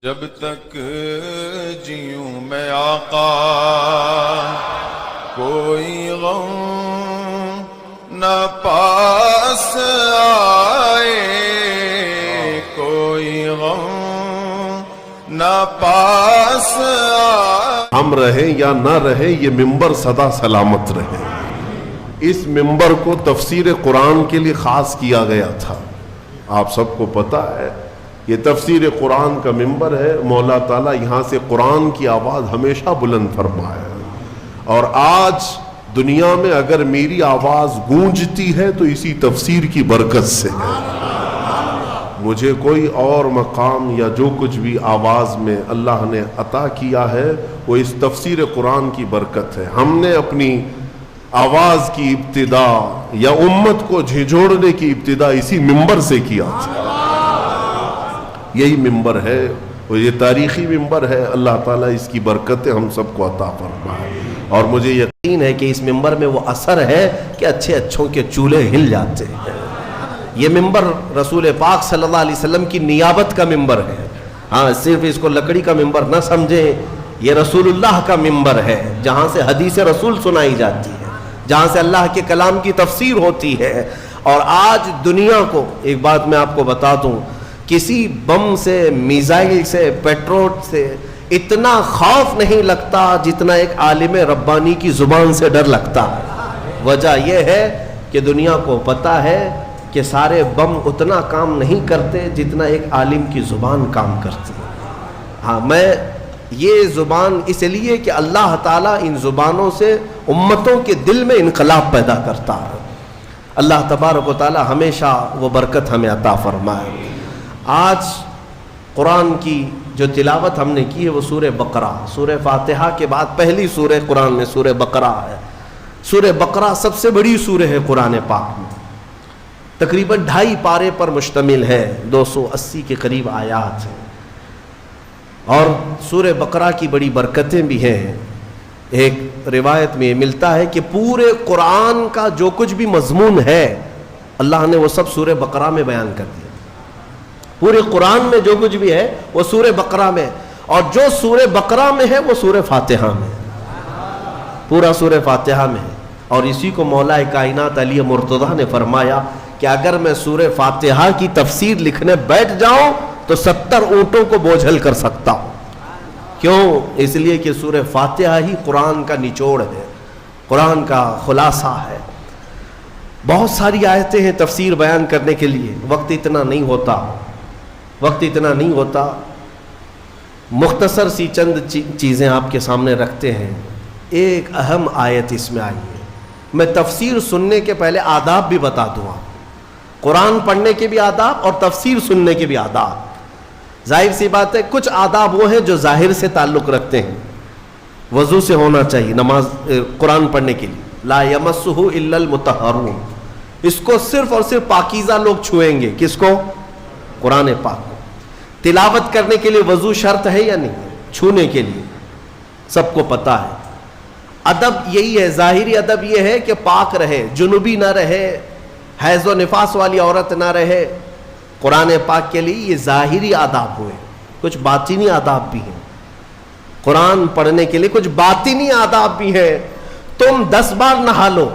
جب تک جیوں میں آقا کوئی غم نہ پاس آئے، کوئی غم نہ پاس آئے۔ ہم رہیں یا نہ رہیں یہ منبر سدا سلامت رہے۔ اس منبر کو تفسیر قرآن کے لیے خاص کیا گیا تھا۔ آپ سب کو پتا ہے یہ تفسیر قرآن کا منبر ہے۔ مولا تعالیٰ یہاں سے قرآن کی آواز ہمیشہ بلند فرمائے، اور آج دنیا میں اگر میری آواز گونجتی ہے تو اسی تفسیر کی برکت سے ہے۔ مجھے کوئی اور مقام یا جو کچھ بھی آواز میں اللہ نے عطا کیا ہے وہ اس تفسیر قرآن کی برکت ہے۔ ہم نے اپنی آواز کی ابتدا یا امت کو جھنجھوڑنے کی ابتدا اسی منبر سے کیا تھا۔ یہی منبر ہے، اور یہ تاریخی منبر ہے۔ اللہ تعالیٰ اس کی برکتیں ہم سب کو عطا فرمائے، اور مجھے یقین ہے کہ اس منبر میں وہ اثر ہے کہ اچھے اچھوں کے چولہے ہل جاتے ہیں۔ یہ منبر رسول پاک صلی اللہ علیہ وسلم کی نیابت کا منبر ہے۔ ہاں، صرف اس کو لکڑی کا منبر نہ سمجھیں، یہ رسول اللہ کا منبر ہے، جہاں سے حدیث رسول سنائی جاتی ہے، جہاں سے اللہ کے کلام کی تفسیر ہوتی ہے۔ اور آج دنیا کو ایک بات میں آپ کو بتا دوں، کسی بم سے، میزائل سے، پیٹرول سے اتنا خوف نہیں لگتا جتنا ایک عالم ربانی کی زبان سے ڈر لگتا ہے۔ وجہ یہ ہے کہ دنیا کو پتا ہے کہ سارے بم اتنا کام نہیں کرتے جتنا ایک عالم کی زبان کام کرتی ہے۔ ہاں، میں یہ زبان اس لیے کہ اللہ تعالیٰ ان زبانوں سے امتوں کے دل میں انقلاب پیدا کرتا ہے۔ اللہ تبارک و تعالیٰ ہمیشہ وہ برکت ہمیں عطا فرمائے۔ آج قرآن کی جو تلاوت ہم نے کی ہے وہ سورہ بقرہ، سورہ فاتحہ کے بعد پہلی سورہ قرآن میں سورہ بقرہ ہے۔ سورہ بقرہ سب سے بڑی سورہ ہے قرآن پاک میں، تقریباً 2.5 پارے پر مشتمل ہے، 280 کے قریب آیات ہیں، اور سورہ بقرہ کی بڑی برکتیں بھی ہیں۔ ایک روایت میں ملتا ہے کہ پورے قرآن کا جو کچھ بھی مضمون ہے اللہ نے وہ سب سورہ بقرہ میں بیان کر دیا۔ پورے قرآن میں جو کچھ بھی ہے وہ سورہ بقرہ میں، اور جو سورہ بقرہ میں ہے وہ سورہ فاتحہ میں، پورا سورہ فاتحہ میں ہے۔ اور اسی کو مولا کائنات علی مرتضیٰ نے فرمایا کہ اگر میں سورہ فاتحہ کی تفسیر لکھنے بیٹھ جاؤں تو 70 اونٹوں کو بوجھل کر سکتا ہوں۔ کیوں؟ اس لیے کہ سورہ فاتحہ ہی قرآن کا نچوڑ ہے، قرآن کا خلاصہ ہے۔ بہت ساری آیتیں ہیں تفسیر بیان کرنے کے لیے، وقت اتنا نہیں ہوتا، مختصر سی چند چیزیں آپ کے سامنے رکھتے ہیں۔ ایک اہم آیت اس میں آئی ہے، میں تفسیر سننے کے پہلے آداب بھی بتا دوں آپ، قرآن پڑھنے کے بھی آداب اور تفسیر سننے کے بھی آداب۔ ظاہر سی بات ہے کچھ آداب وہ ہیں جو ظاہر سے تعلق رکھتے ہیں، وضو سے ہونا چاہیے نماز قرآن پڑھنے کے لیے، لا یمسہ الا المطہرون، اس کو صرف اور صرف پاکیزہ لوگ چھوئیں گے۔ کس کو؟ قرآن پاک کو۔ تلاوت کرنے کے لیے وضو شرط ہے یا نہیں؟ چھونے کے لیے سب کو پتا ہے۔ ادب یہی ہے، ظاہری ادب یہ ہے کہ پاک رہے، جنوبی نہ رہے، حیض و نفاس والی عورت نہ رہے۔ قرآن پاک کے لیے یہ ظاہری آداب ہوئے، کچھ باطنی آداب بھی ہیں۔ قرآن پڑھنے کے لیے کچھ باطنی آداب بھی ہیں۔ تم 10 بار نہا لو،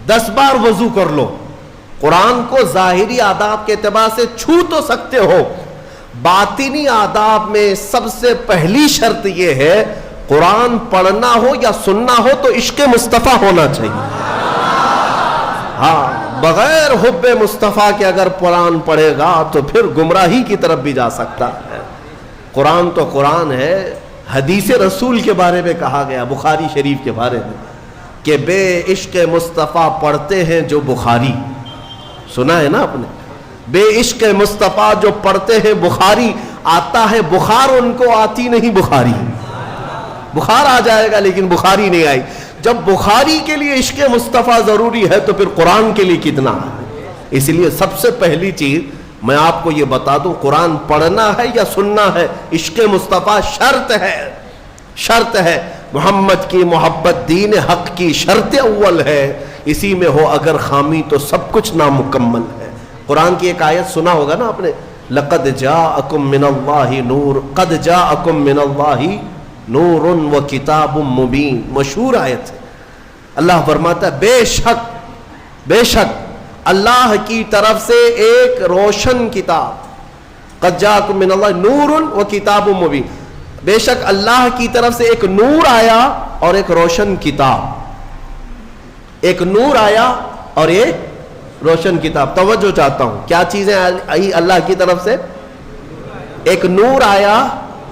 10 بار وضو کر لو، قرآن کو ظاہری آداب کے اعتبار سے چھو تو سکتے ہو، باطنی آداب میں سب سے پہلی شرط یہ ہے قرآن پڑھنا ہو یا سننا ہو تو عشق مصطفیٰ ہونا چاہیے۔ ہاں، بغیر حب مصطفیٰ کے اگر قرآن پڑھے گا تو پھر گمراہی کی طرف بھی جا سکتا ہے۔ قرآن تو قرآن ہے۔ حدیث رسول کے بارے میں کہا گیا، بخاری شریف کے بارے میں، کہ بے عشق مصطفیٰ پڑھتے ہیں جو بخاری، سنا ہے نا آپ نے؟ بے عشق مصطفیٰ جو پڑھتے ہیں بخاری، آتا ہے بخار ان کو، آتی نہیں بخاری۔ بخار آ جائے گا لیکن بخاری نہیں آئی۔ جب بخاری کے لیے عشق مصطفیٰ ضروری ہے تو پھر قرآن کے لیے کتنا ہے۔ اس لیے سب سے پہلی چیز میں آپ کو یہ بتا دوں، قرآن پڑھنا ہے یا سننا ہے، عشق مصطفیٰ شرط ہے، شرط ہے۔ محمد کی محبت دین حق کی شرط اول ہے، اسی میں ہو اگر خامی تو سب کچھ نامکمل ہے۔ قرآن کی ایک آیت سنا ہوگا نا آپ نے، لقد جاءکم من اللہ نور، قد جاءکم من اللہ نور و کتاب مبین، مشہور آیت ہے۔ اللہ فرماتا ہے بے شک اللہ کی طرف سے ایک روشن کتاب، قد جاءکم من اللہ نور و کتاب مبین، بے شک اللہ کی طرف سے ایک نور آیا اور ایک روشن کتاب، ایک نور آیا اور ایک روشن کتاب۔ توجہ چاہتا ہوں، کیا چیزیں آئی اللہ کی طرف سے؟ ایک نور آیا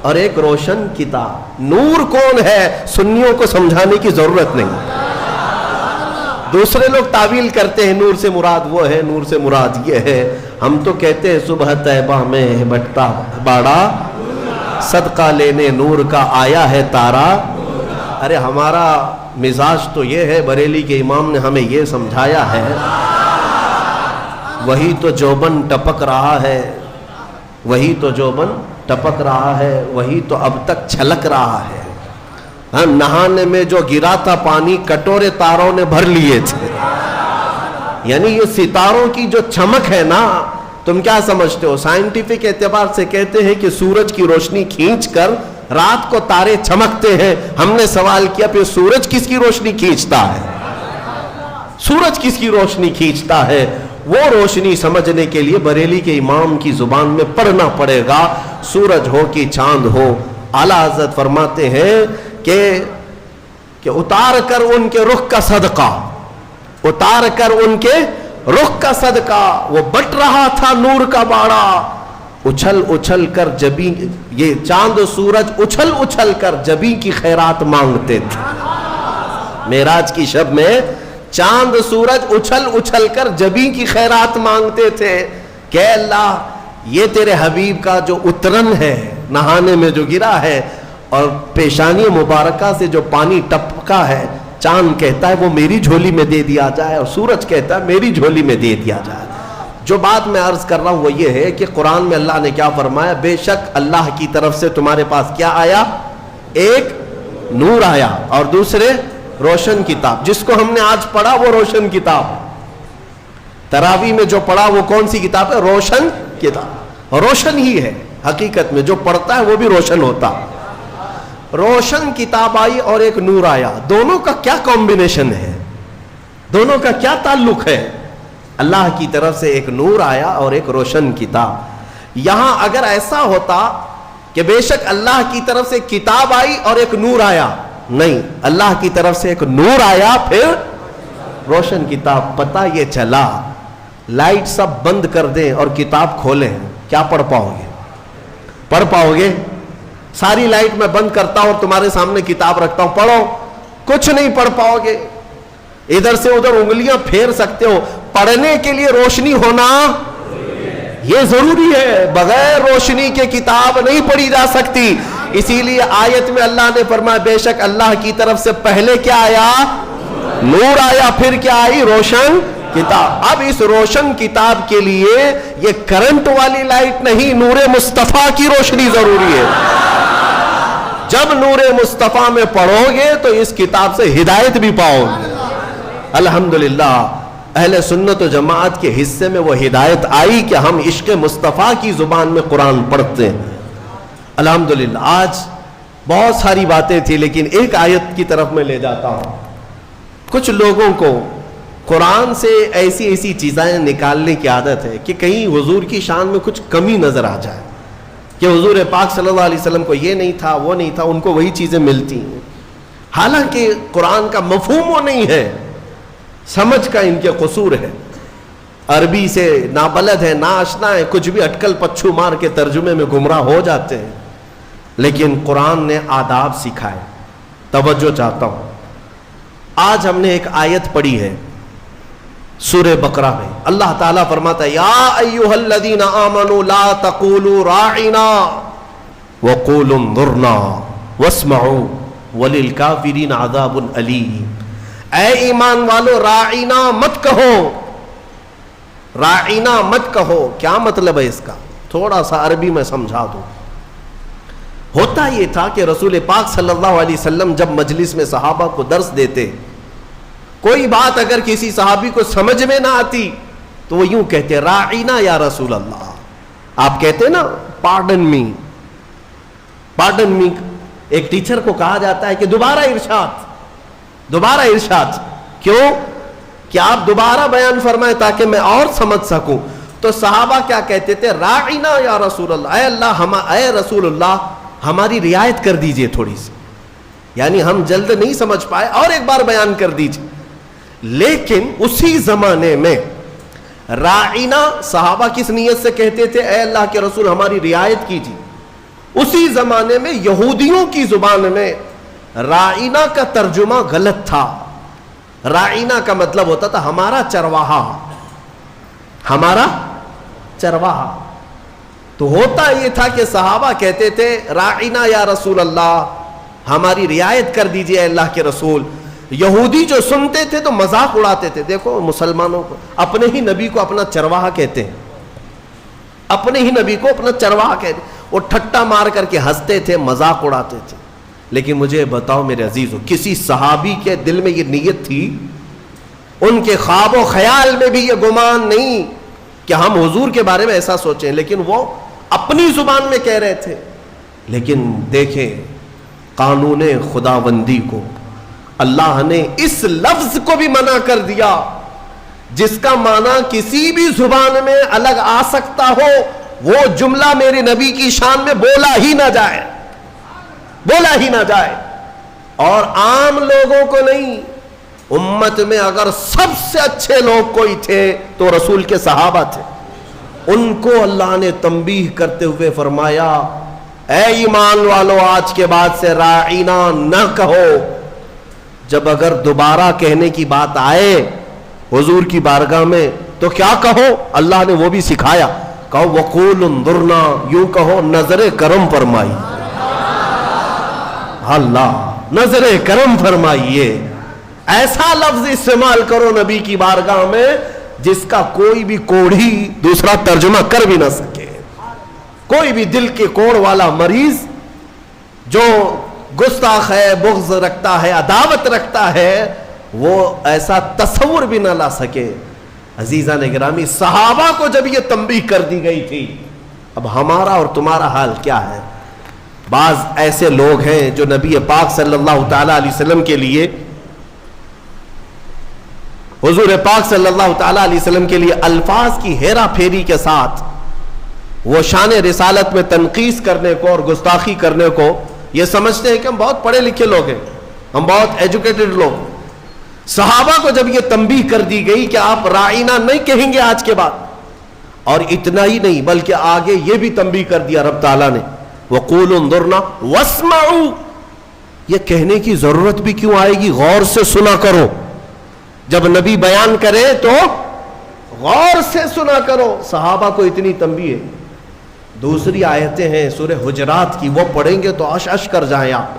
اور ایک روشن کتاب۔ نور کون ہے سنیوں کو سمجھانے کی ضرورت نہیں، دوسرے لوگ تعویل کرتے ہیں نور سے مراد وہ ہے، نور سے مراد یہ ہے، ہم تو کہتے ہیں صبح طیبہ میں بٹتا باڑا، صدقہ لینے نور کا آیا ہے تارا۔ ارے ہمارا مزاج تو یہ ہے، بریلی کے امام نے ہمیں یہ سمجھایا ہے، وہی تو جوبن ٹپک رہا ہے، وہی تو جوبن ٹپک رہا ہے، وہی تو اب تک چھلک رہا ہے۔ ہم نہانے میں جو گرا تھا پانی کٹورے تاروں نے بھر لیے تھے۔ یعنی یہ ستاروں کی جو چمک ہے نا، تم کیا سمجھتے ہو؟ سائنٹیفک اعتبار سے کہتے ہیں کہ سورج کی روشنی کھینچ کر رات کو تارے چمکتے ہیں۔ ہم نے سوال کیا پھر سورج کس کی روشنی کھینچتا ہے؟ سورج کس کی روشنی کھینچتا ہے؟ وہ روشنی سمجھنے کے لیے بریلی کے امام کی زبان میں پڑھنا پڑے گا، سورج ہو کہ چاند ہو۔ اعلیٰ حضرت فرماتے ہیں کہ اتار کر ان کے رخ کا صدقہ، اتار کر ان کے رخ کا صدقہ، وہ بٹ رہا تھا نور کا باڑا، اچھل اچھل کر جبی، یہ چاند و سورج اچھل اچھل کر جبی کی خیرات مانگتے تھے۔ معراج کی شب میں چاند سورج اچھل اچھل کر جبی کی خیرات مانگتے تھے کہ اللہ یہ تیرے حبیب کا جو اترن ہے نہانے میں جو گرا ہے اور پیشانی مبارکہ سے جو پانی ٹپکا ہے، چاند کہتا ہے وہ میری جھولی میں دے دیا جائے اور سورج کہتا ہے میری جھولی میں دے دیا جائے۔ جو بات میں عرض کر رہا ہوں وہ یہ ہے کہ قرآن میں اللہ نے کیا فرمایا؟ بے شک اللہ کی طرف سے تمہارے پاس کیا آیا؟ ایک نور آیا اور دوسرے روشن کتاب۔ جس کو ہم نے آج پڑھا وہ روشن کتاب، تراویح میں جو پڑھا وہ کون سی کتاب ہے؟ روشن کتاب۔ روشن ہی ہے حقیقت میں، جو پڑھتا ہے وہ بھی روشن ہوتا۔ روشن کتاب آئی اور ایک نور آیا، دونوں کا کیا کمبینیشن ہے؟ دونوں کا کیا تعلق ہے؟ اللہ کی طرف سے ایک نور آیا اور ایک روشن کتاب۔ یہاں اگر ایسا ہوتا کہ بے شک اللہ کی طرف سے کتاب آئی اور ایک نور آیا، نہیں، اللہ کی طرف سے ایک نور آیا پھر روشن کتاب۔ پتہ یہ چلا لائٹ سب بند کر دیں اور کتاب کھولیں، کیا پڑھ پاؤ گے؟ پڑھ پاؤ گے؟ ساری لائٹ میں بند کرتا ہوں اور تمہارے سامنے کتاب رکھتا ہوں، پڑھو، کچھ نہیں پڑھ پاؤ گے۔ ادھر سے ادھر انگلیاں پھیر سکتے ہو، پڑھنے کے لیے روشنی ہونا یہ ضروری ہے، بغیر روشنی کے کتاب نہیں پڑھی جا سکتی۔ اسی لیے آیت میں اللہ نے فرمایا بے شک اللہ کی طرف سے پہلے کیا آیا؟ نور آیا، پھر کیا آئی؟ روشن کتاب۔ اب اس روشن کتاب کے لیے یہ کرنٹ والی لائٹ نہیں، نور مصطفیٰ کی روشنی ضروری ہے۔ جب نور مصطفیٰ میں پڑھو گے تو اس کتاب سے ہدایت بھی پاؤ گے۔ الحمدللہ اہل سنت و جماعت کے حصے میں وہ ہدایت آئی کہ ہم عشق مصطفیٰ کی زبان میں قرآن پڑھتے ہیں۔ الحمدللہ آج بہت ساری باتیں تھی لیکن ایک آیت کی طرف میں لے جاتا ہوں۔ کچھ لوگوں کو قرآن سے ایسی ایسی چیزیں نکالنے کی عادت ہے کہ کہیں حضور کی شان میں کچھ کمی نظر آ جائے، کہ حضور پاک صلی اللہ علیہ وسلم کو یہ نہیں تھا، وہ نہیں تھا، ان کو وہی چیزیں ملتی ہیں، حالانکہ قرآن کا مفہوم وہ نہیں ہے، سمجھ کا ان کے قصور ہے، عربی سے نابلد ہے، ناآشنا ہے، کچھ بھی اٹکل پچھو مار کے ترجمے میں گمراہ ہو جاتے ہیں۔ لیکن قرآن نے آداب سکھائے۔ توجہ چاہتا ہوں، آج ہم نے ایک آیت پڑھی ہے سورہ بقرہ میں، اللہ تعالیٰ فرماتا ہے یا ایھا الذین آمنوا لا تقولوا راعنا وقولوا انظرنا واسمعوا وللکافرین عذاب علیم۔ اے ایمان والو راعنا مت کہو، راعنا مت کہو۔ کیا مطلب ہے اس کا؟ تھوڑا سا عربی میں سمجھا دوں۔ ہوتا یہ تھا کہ رسول پاک صلی اللہ علیہ وسلم جب مجلس میں صحابہ کو درس دیتے، کوئی بات اگر کسی صحابی کو سمجھ میں نہ آتی تو وہ یوں کہتے راعینا یا رسول اللہ، آپ کہتے ہیں نا پارڈن می، پارڈن می، ایک ٹیچر کو کہا جاتا ہے کہ دوبارہ ارشاد، کیوں؟ کہ آپ دوبارہ بیان فرمائیں تاکہ میں اور سمجھ سکوں. تو صحابہ کیا کہتے تھے؟ راعنا یا رسول اللہ، اے رسول اللہ ہماری رعایت کر دیجئے تھوڑی سی، یعنی ہم جلد نہیں سمجھ پائے، اور ایک بار بیان کر دیجئے. لیکن اسی زمانے میں راعنا صحابہ کس نیت سے کہتے تھے؟ اے اللہ کے رسول ہماری رعایت کیجیے. اسی زمانے میں یہودیوں کی زبان میں راعنا کا ترجمہ غلط تھا. راعنا کا مطلب ہوتا تھا ہمارا چرواہا، ہمارا چرواہا. تو ہوتا یہ تھا کہ صحابہ کہتے تھے راعنا یا رسول اللہ ہماری رعایت کر دیجئے اے اللہ کے رسول. یہودی جو سنتے تھے تو مذاق اڑاتے تھے. دیکھو مسلمانوں کو اپنے ہی نبی کو اپنا چرواہا کہتے ہیں، اپنے ہی نبی کو اپنا چرواہا کہتے ہیں. وہ ٹھٹا مار کر کے ہنستے تھے، مذاق اڑاتے تھے. لیکن مجھے بتاؤ میرے عزیزو، کسی صحابی کے دل میں یہ نیت تھی؟ ان کے خواب و خیال میں بھی یہ گمان نہیں کہ ہم حضور کے بارے میں ایسا سوچیں، لیکن وہ اپنی زبان میں کہہ رہے تھے. لیکن دیکھیں قانون خداوندی کو اللہ نے اس لفظ کو بھی منع کر دیا جس کا معنی کسی بھی زبان میں الگ آ سکتا ہو. وہ جملہ میرے نبی کی شان میں بولا ہی نہ جائے، بولا ہی نہ جائے. اور عام لوگوں کو نہیں، امت میں اگر سب سے اچھے لوگ کوئی تھے تو رسول کے صحابہ تھے. ان کو اللہ نے تنبیہ کرتے ہوئے فرمایا اے ایمان والو آج کے بعد سے راعینا نہ کہو. جب اگر دوبارہ کہنے کی بات آئے حضور کی بارگاہ میں تو کیا کہو؟ اللہ نے وہ بھی سکھایا. کہو وقول انظرنا، یوں کہو نظر کرم فرمائی. اللہ نظر کرم فرمائیے. ایسا لفظ استعمال کرو نبی کی بارگاہ میں جس کا کوئی بھی کوڑھی دوسرا ترجمہ کر بھی نہ سکے. کوئی بھی دل کے کوڑ والا مریض جو گستاخ ہے، بغض رکھتا ہے، عداوت رکھتا ہے، وہ ایسا تصور بھی نہ لا سکے. عزیزان گرامی، صحابہ کو جب یہ تنبیہ کر دی گئی تھی، اب ہمارا اور تمہارا حال کیا ہے؟ بعض ایسے لوگ ہیں جو نبی پاک صلی اللہ تعالی علیہ وسلم کے لیے، حضور پاک صلی اللہ تعالی علیہ وسلم کے لیے الفاظ کی ہیرا پھیری کے ساتھ وہ شان رسالت میں تنقیص کرنے کو اور گستاخی کرنے کو یہ سمجھتے ہیں کہ ہم بہت پڑھے لکھے لوگ ہیں، ہم بہت ایجوکیٹڈ لوگ. صحابہ کو جب یہ تنبیہ کر دی گئی کہ آپ راعینا نہیں کہیں گے آج کے بعد، اور اتنا ہی نہیں بلکہ آگے یہ بھی تنبیہ کر دیا رب تعالیٰ نے وَقُولُوا انظُرْنَا وَاسْمَعُوا. یہ کہنے کی ضرورت بھی کیوں آئے گی؟ غور سے سنا کرو. جب نبی بیان کرے تو غور سے سنا کرو. صحابہ کو اتنی تنبیہ ہے. دوسری آیتیں ہیں سورہ حجرات کی، وہ پڑھیں گے تو اش کر جائیں آپ.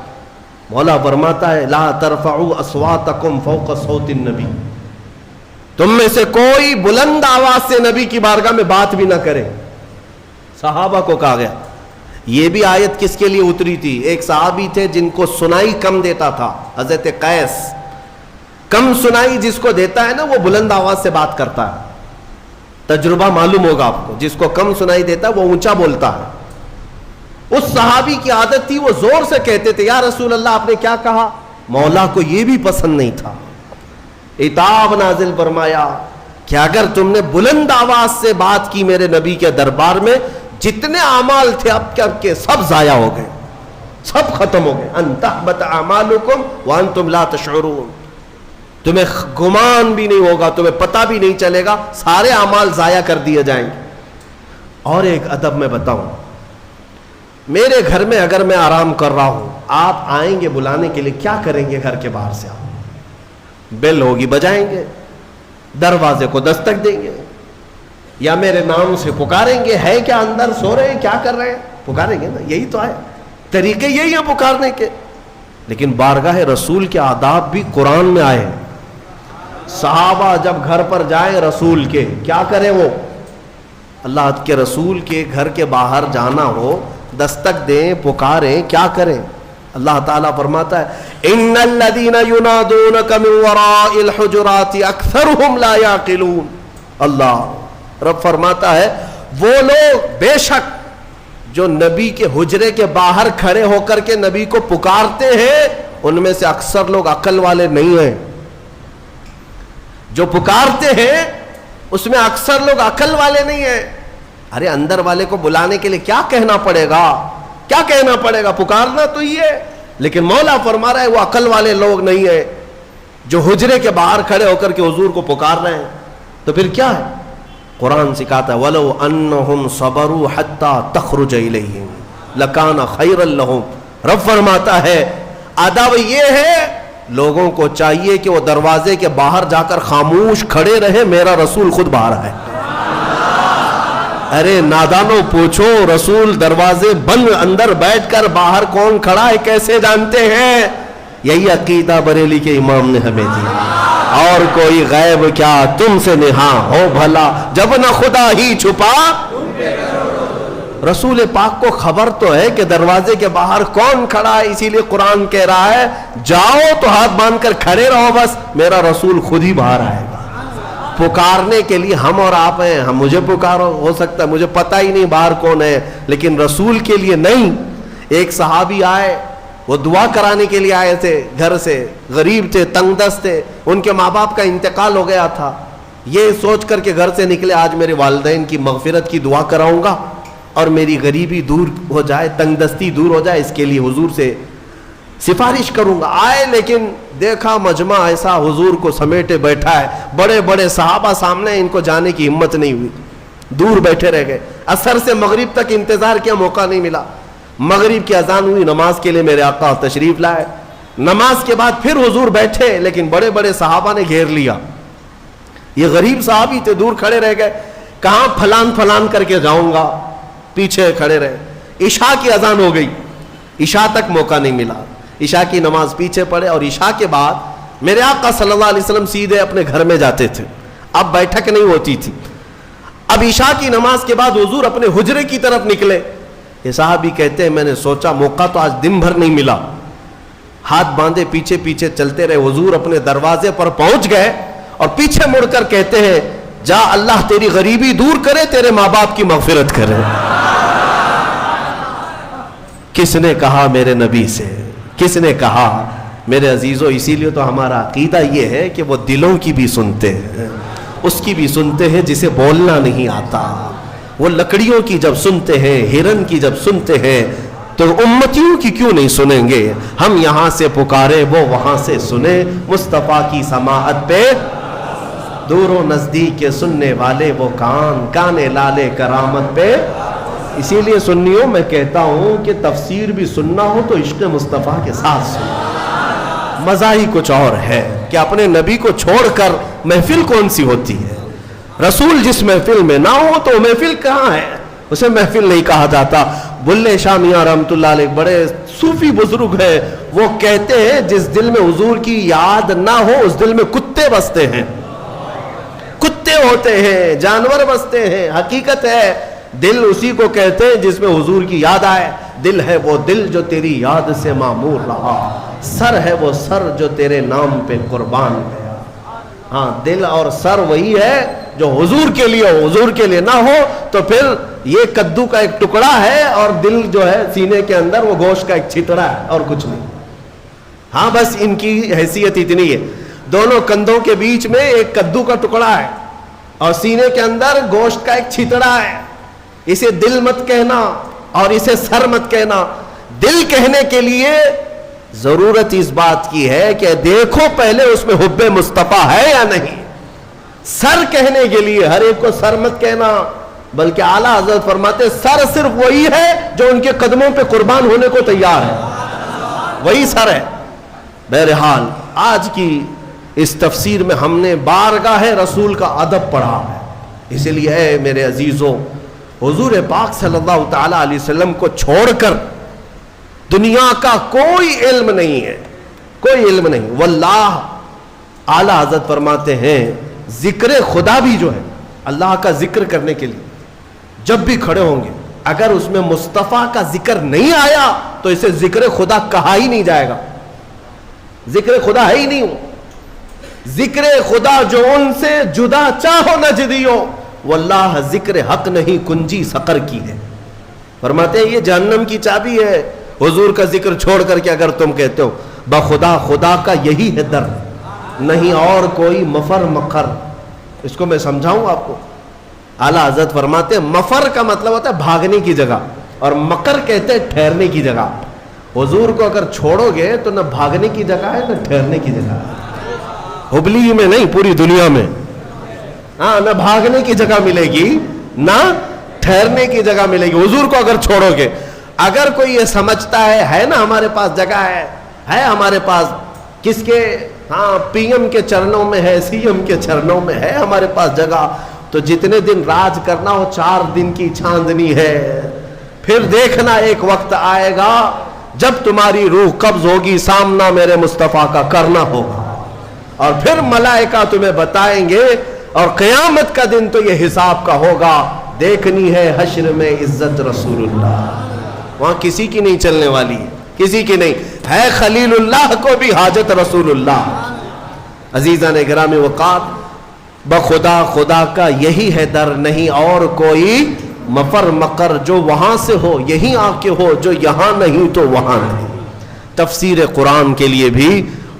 مولا فرماتا ہے لا ترفعوا اصواتکم فوق صوت النبی، تم میں سے کوئی بلند آواز سے نبی کی بارگاہ میں بات بھی نہ کرے. صحابہ کو کہا گیا. یہ بھی آیت کس کے لیے اتری تھی؟ ایک صحابی تھے جن کو سنائی کم دیتا تھا، حضرت قیس. کم سنائی جس کو دیتا ہے نا وہ بلند آواز سے بات کرتا ہے. تجربہ معلوم ہوگا آپ کو، جس کو کم سنائی دیتا ہے وہ اونچا بولتا ہے. اس صحابی کی عادت تھی، وہ زور سے کہتے تھے یا رسول اللہ آپ نے کیا کہا؟ مولا کو یہ بھی پسند نہیں تھا. عتاب نازل فرمایا کہ اگر تم نے بلند آواز سے بات کی میرے نبی کے دربار میں، جتنے اعمال تھے اب کے سب ضائع ہو گئے، سب ختم ہو گئے. ان تحبط اعمالکم وانتم لا تشعرون. تمہیں گمان بھی نہیں ہوگا، تمہیں پتہ بھی نہیں چلے گا، سارے اعمال ضائع کر دیے جائیں گے. اور ایک ادب میں بتاؤں، میرے گھر میں اگر میں آرام کر رہا ہوں، آپ آئیں گے بلانے کے لیے، کیا کریں گے؟ گھر کے باہر سے آپ بیل ہوگی بجائیں گے، دروازے کو دستک دیں گے، یا میرے نام سے پکاریں گے، ہے کیا اندر سو رہے ہیں، کیا کر رہے ہیں؟ پکاریں گے نا. یہی تو ہے طریقے، یہی ہیں پکارنے کے. لیکن بارگاہ رسول کے آداب بھی قرآن میں آئے ہیں. صحابہ جب گھر پر جائیں رسول کے، کیا کریں؟ وہ اللہ کے رسول کے گھر کے باہر جانا ہو، دستک دیں، پکاریں، کیا کریں؟ اللہ تعالیٰ فرماتا ہے ان الذین ینادونک من وراء الحجرات اکثرهم لا یعقلون. اللہ رب فرماتا ہے وہ لوگ بے شک جو نبی کے حجرے کے باہر کھڑے ہو کر کے نبی کو پکارتے ہیں ان میں سے اکثر لوگ عقل والے نہیں ہیں. جو پکارتے ہیں اس میں اکثر لوگ عقل والے نہیں ہیں. ارے اندر والے کو بلانے کے لیے کیا کہنا پڑے گا, کیا کہنا پڑے گا, پکارنا تو یہ ہے. لیکن مولا فرما رہا ہے وہ عقل والے لوگ نہیں ہیں جو حجرے کے باہر کھڑے ہو کر کے حضور کو پکار رہے ہیں. تو پھر کیا ہے؟ قرآن سکھاتا ہے وَلَوْ أَنَّهُمْ صَبَرُوا حَتَّى تَخْرُجَ إِلَيْهِمْ لَكَانَ خَيْرًا لَهُمْ. رب فرماتا ہے آداب یہ ہے لوگوں کو چاہیے کہ وہ دروازے کے باہر جا کر خاموش کھڑے رہے, میرا رسول خود باہر ہے. ارے نادانوں پوچھو, رسول دروازے بند اندر بیٹھ کر باہر کون کھڑا ہے کیسے جانتے ہیں؟ یہی عقیدہ بریلی کے امام نے ہمیں دی. اور کوئی غیب کیا تم سے نہاں ہو بھلا, جب نہ خدا ہی چھپا. رسول پاک کو خبر تو ہے کہ دروازے کے باہر کون کھڑا ہے, اسی لیے قرآن کہہ رہا ہے جاؤ تو ہاتھ باندھ کر کھڑے رہو, بس میرا رسول خود ہی باہر آئے گا. پکارنے کے لیے ہم اور آپ ہیں, ہم مجھے پکارو, ہو سکتا ہے مجھے پتہ ہی نہیں باہر کون ہے, لیکن رسول کے لیے نہیں. ایک صحابی آئے, وہ دعا کرانے کے لیے آئے تھے گھر سے, غریب تھے, تنگ دست تھے, ان کے ماں باپ کا انتقال ہو گیا تھا. یہ سوچ کر کے گھر سے نکلے آج میرے والدین کی مغفرت کی دعا کراؤں گا اور میری غریبی دور ہو جائے, تنگ دستی دور ہو جائے, اس کے لیے حضور سے سفارش کروں گا. آئے لیکن دیکھا مجمع ایسا حضور کو سمیٹے بیٹھا ہے, بڑے بڑے صحابہ سامنے, ان کو جانے کی ہمت نہیں ہوئی, دور بیٹھے رہ گئے. عصر سے مغرب تک انتظار کیا, موقع نہیں ملا. مغرب کی اذان ہوئی, نماز کے لیے میرے آقا تشریف لائے. نماز کے بعد پھر حضور بیٹھے, لیکن بڑے بڑے صحابہ نے گھیر لیا. یہ غریب صحابی تھے, دور کھڑے رہ گئے, کہاں پھلان پھلان کر کے جاؤں گا, پیچھے کھڑے رہے. عشاء کی اذان ہو گئی, عشاء تک موقع نہیں ملا, عشاء کی نماز پیچھے پڑے. اور عشاء کے بعد میرے آقا صلی اللہ علیہ وسلم سیدھے اپنے گھر میں جاتے تھے, اب بیٹھک نہیں ہوتی تھی. اب عشاء کی نماز کے بعد حضور اپنے حجرے کی طرف نکلے. یہ صحابی کہتے ہیں میں نے سوچا موقع تو آج دن بھر نہیں ملا, ہاتھ باندھے پیچھے پیچھے چلتے رہے. حضور اپنے دروازے پر پہنچ گئے اور پیچھے مڑ کر کہتے ہیں جا اللہ تیری غریبی دور کرے, تیرے ماں باپ کی مغفرت کرے. کس نے کہا میرے نبی سے, کس نے کہا؟ میرے عزیزو, اسی لیے تو ہمارا عقیدہ یہ ہے کہ وہ دلوں کی بھی سنتے ہیں, اس کی بھی سنتے ہیں جسے بولنا نہیں آتا. وہ لکڑیوں کی جب سنتے ہیں, ہرن کی جب سنتے ہیں, تو امتیوں کی کیوں نہیں سنیں گے؟ ہم یہاں سے پکارے وہ وہاں سے سنے, مصطفیٰ کی سماعت پہ دور و نزدیک کے سننے والے وہ کان, کان لالے کرامت پہ. اسی لیے سنیوں میں کہتا ہوں کہ تفسیر بھی سننا ہو تو عشق مصطفیٰ کے ساتھ سنو. مزہ ہی کچھ اور ہے کہ اپنے نبی کو چھوڑ کر محفل کون سی ہوتی ہے. رسول جس محفل میں نہ ہو تو محفل کہاں ہے, اسے محفل نہیں کہا جاتا. بلے شاہ میاں رحمت اللہ علیہ بڑے صوفی بزرگ ہیں, وہ کہتے ہیں جس دل میں حضور کی یاد نہ ہو اس دل میں کتے بستے ہیں, کتے ہوتے ہیں, جانور بستے ہیں. حقیقت ہے دل اسی کو کہتے ہیں جس میں حضور کی یاد آئے. دل ہے وہ دل جو تیری یاد سے معمور رہا, سر ہے وہ سر جو تیرے نام پہ قربان گیا. ہاں دل اور سر وہی ہے جو حضور کے لیے ہو, حضور کے لیے نہ ہو تو پھر یہ کدو کا ایک ٹکڑا ہے اور دل جو ہے سینے کے اندر وہ گوشت کا ایک چھتڑا ہے اور کچھ نہیں. ہاں بس ان کی حیثیت اتنی ہے, دونوں کندھوں کے بیچ میں ایک کدو کا ٹکڑا ہے اور سینے کے اندر گوشت کا ایک چھتڑا ہے. اسے دل مت کہنا اور اسے سر مت کہنا. دل کہنے کے لیے ضرورت اس بات کی ہے کہ دیکھو پہلے اس میں حب مصطفیٰ ہے یا نہیں. سر کہنے کے لیے ہر ایک کو سر مت کہنا, بلکہ اعلیٰ حضرت فرماتے سر صرف وہی ہے جو ان کے قدموں پہ قربان ہونے کو تیار ہے, وہی سر ہے. بہرحال آج کی اس تفسیر میں ہم نے بارگاہ رسول کا ادب پڑھا ہے. اسی لیے اے میرے عزیزوں, حضور پاک صلی اللہ تعالی علیہ وسلم کو چھوڑ کر دنیا کا کوئی علم نہیں ہے, کوئی علم نہیں. واللہ اعلیٰ حضرت فرماتے ہیں ذکر خدا بھی جو ہے اللہ کا ذکر کرنے کے لیے جب بھی کھڑے ہوں گے, اگر اس میں مصطفیٰ کا ذکر نہیں آیا تو اسے ذکر خدا کہا ہی نہیں جائے گا. ذکر خدا ہے ہی نہیں. ذکر خدا جو ان سے جدا چاہو نجدیو, واللہ ذکر حق نہیں کنجی سقر کی ہے. فرماتے ہیں یہ جہنم کی چابی ہے. حضور کا ذکر چھوڑ کر کے اگر تم کہتے ہو بخدا خدا کا یہی ہے در, نہیں اور کوئی مفر مقر. اس کو میں سمجھاؤں آپ کو. اعلیٰ حضرت فرماتے ہیں مفر کا مطلب ہوتا ہے بھاگنے کی جگہ, اور مقر کہتے ہیں ٹھہرنے کی جگہ. حضور کو اگر چھوڑو گے تو نہ بھاگنے کی جگہ ہے نہ ٹھہرنے کی جگہ ہے. ہبلی میں نہیں, پوری دنیا میں. ہاں, نہ بھاگنے کی جگہ ملے گی نہ ٹھہرنے کی جگہ ملے گی حضور کو اگر چھوڑو گے. اگر کوئی یہ سمجھتا ہے نا ہمارے پاس جگہ ہے ہمارے پاس کس کے, ہاں پی ایم کے چرنوں میں ہے, سی ایم کے چرنوں میں ہے ہمارے پاس جگہ, تو جتنے دن راج کرنا ہو 4 دن کی چاندنی ہے. پھر دیکھنا ایک وقت آئے گا جب تمہاری روح قبض ہوگی, سامنا میرے مصطفیٰ کا کرنا ہوگا, اور پھر ملائکہ تمہیں بتائیں گے, اور قیامت کا دن تو یہ حساب کا ہوگا. دیکھنی ہے حشر میں عزت رسول اللہ, وہاں کسی کی نہیں چلنے والی, کسی کی نہیں ہے. خلیل اللہ کو بھی حاجت رسول اللہ. عزیزان گرامی وقار, بخدا خدا کا یہی ہے در, نہیں اور کوئی مفر مقر. جو وہاں سے ہو یہیں آ کے ہو, جو یہاں نہیں تو وہاں نہیں. تفسیر قرآن کے لیے بھی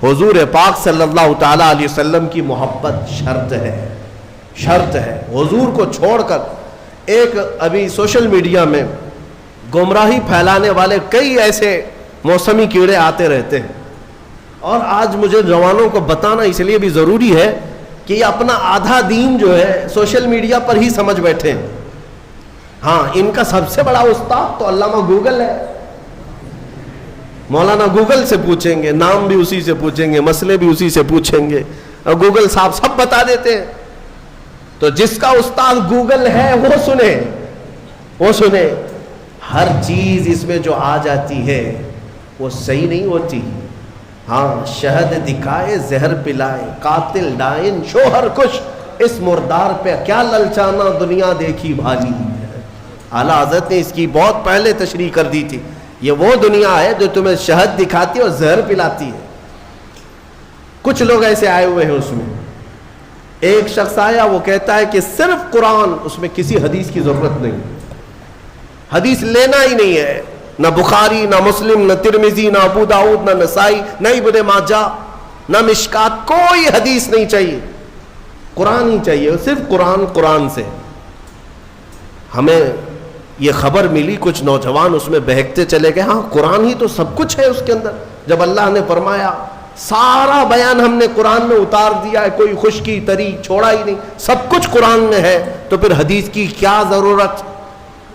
حضور پاک صلی اللہ تعالی علیہ وسلم کی محبت شرط ہے, شرط ہے. حضور کو چھوڑ کر ایک ابھی سوشل میڈیا میں گمراہی پھیلانے والے کئی ایسے موسمی کیڑے آتے رہتے ہیں, اور آج مجھے جوانوں کو بتانا اس لیے بھی ضروری ہے کہ یہ اپنا آدھا دین جو ہے سوشل میڈیا پر ہی سمجھ بیٹھے ہیں. ہاں, ان کا سب سے بڑا استاد تو علامہ گوگل ہے. مولانا گوگل سے پوچھیں گے, نام بھی اسی سے پوچھیں گے, مسئلے بھی اسی سے پوچھیں گے, اور گوگل صاحب سب بتا دیتے ہیں. تو جس کا استاد گوگل ہے وہ سنے, وہ سنے. ہر چیز اس میں جو آ جاتی ہے وہ صحیح نہیں ہوتی. ہاں, شہد دکھائے زہر پلائے, قاتل ڈائن شوہر کش, اس مردار پہ کیا للچانا دنیا دیکھی بھالی. اعلیٰ حضرت نے اس کی بہت پہلے تشریح کر دی تھی. یہ وہ دنیا ہے جو تمہیں شہد دکھاتی ہے اور زہر پلاتی ہے. کچھ لوگ ایسے آئے ہوئے ہیں اس میں. ایک شخص آیا, وہ کہتا ہے کہ صرف قرآن, اس میں کسی حدیث کی ضرورت نہیں, حدیث لینا ہی نہیں ہے, نہ بخاری نہ مسلم نہ ترمذی نہ ابو داؤد نہ نسائی نہ ابن ماجہ نہ مشکات, کوئی حدیث نہیں چاہیے, قرآن ہی چاہیے, صرف قرآن. قرآن سے ہمیں یہ خبر ملی, کچھ نوجوان اس میں بہکتے چلے گئے. ہاں, قرآن ہی تو سب کچھ ہے اس کے اندر. جب اللہ نے فرمایا سارا بیان ہم نے قرآن میں اتار دیا ہے, کوئی خشکی تری چھوڑا ہی نہیں, سب کچھ قرآن میں ہے, تو پھر حدیث کی کیا ضرورت.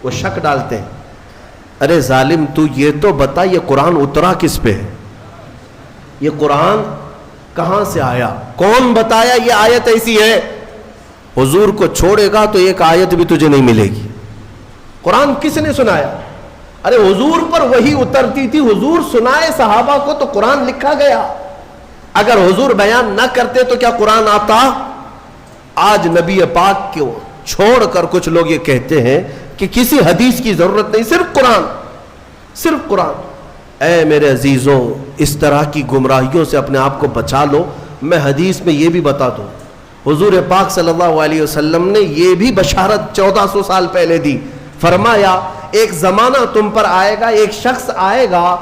وہ شک ڈالتے ہیں. ارے ظالم, تو یہ تو بتا یہ قرآن اترا کس پہ ہے, یہ قرآن کہاں سے آیا, کون بتایا یہ آیت ایسی ہے. حضور کو چھوڑے گا تو ایک آیت بھی تجھے نہیں ملے گی. قرآن کس نے سنایا؟ ارے حضور پر وہی اترتی تھی, حضور سنائے صحابہ کو, تو قرآن لکھا گیا. اگر حضور بیان نہ کرتے تو کیا قرآن آتا؟ آج نبی پاک کو چھوڑ کر کچھ لوگ یہ کہتے ہیں کہ کسی حدیث کی ضرورت نہیں, صرف قرآن, صرف قرآن. اے میرے عزیزوں, اس طرح کی گمراہیوں سے اپنے آپ کو بچا لو. میں حدیث میں یہ بھی بتا دوں, حضور پاک صلی اللہ علیہ وسلم نے یہ بھی بشارت 1400 سال پہلے دی. فرمایا ایک زمانہ تم پر آئے گا, ایک شخص آئے گا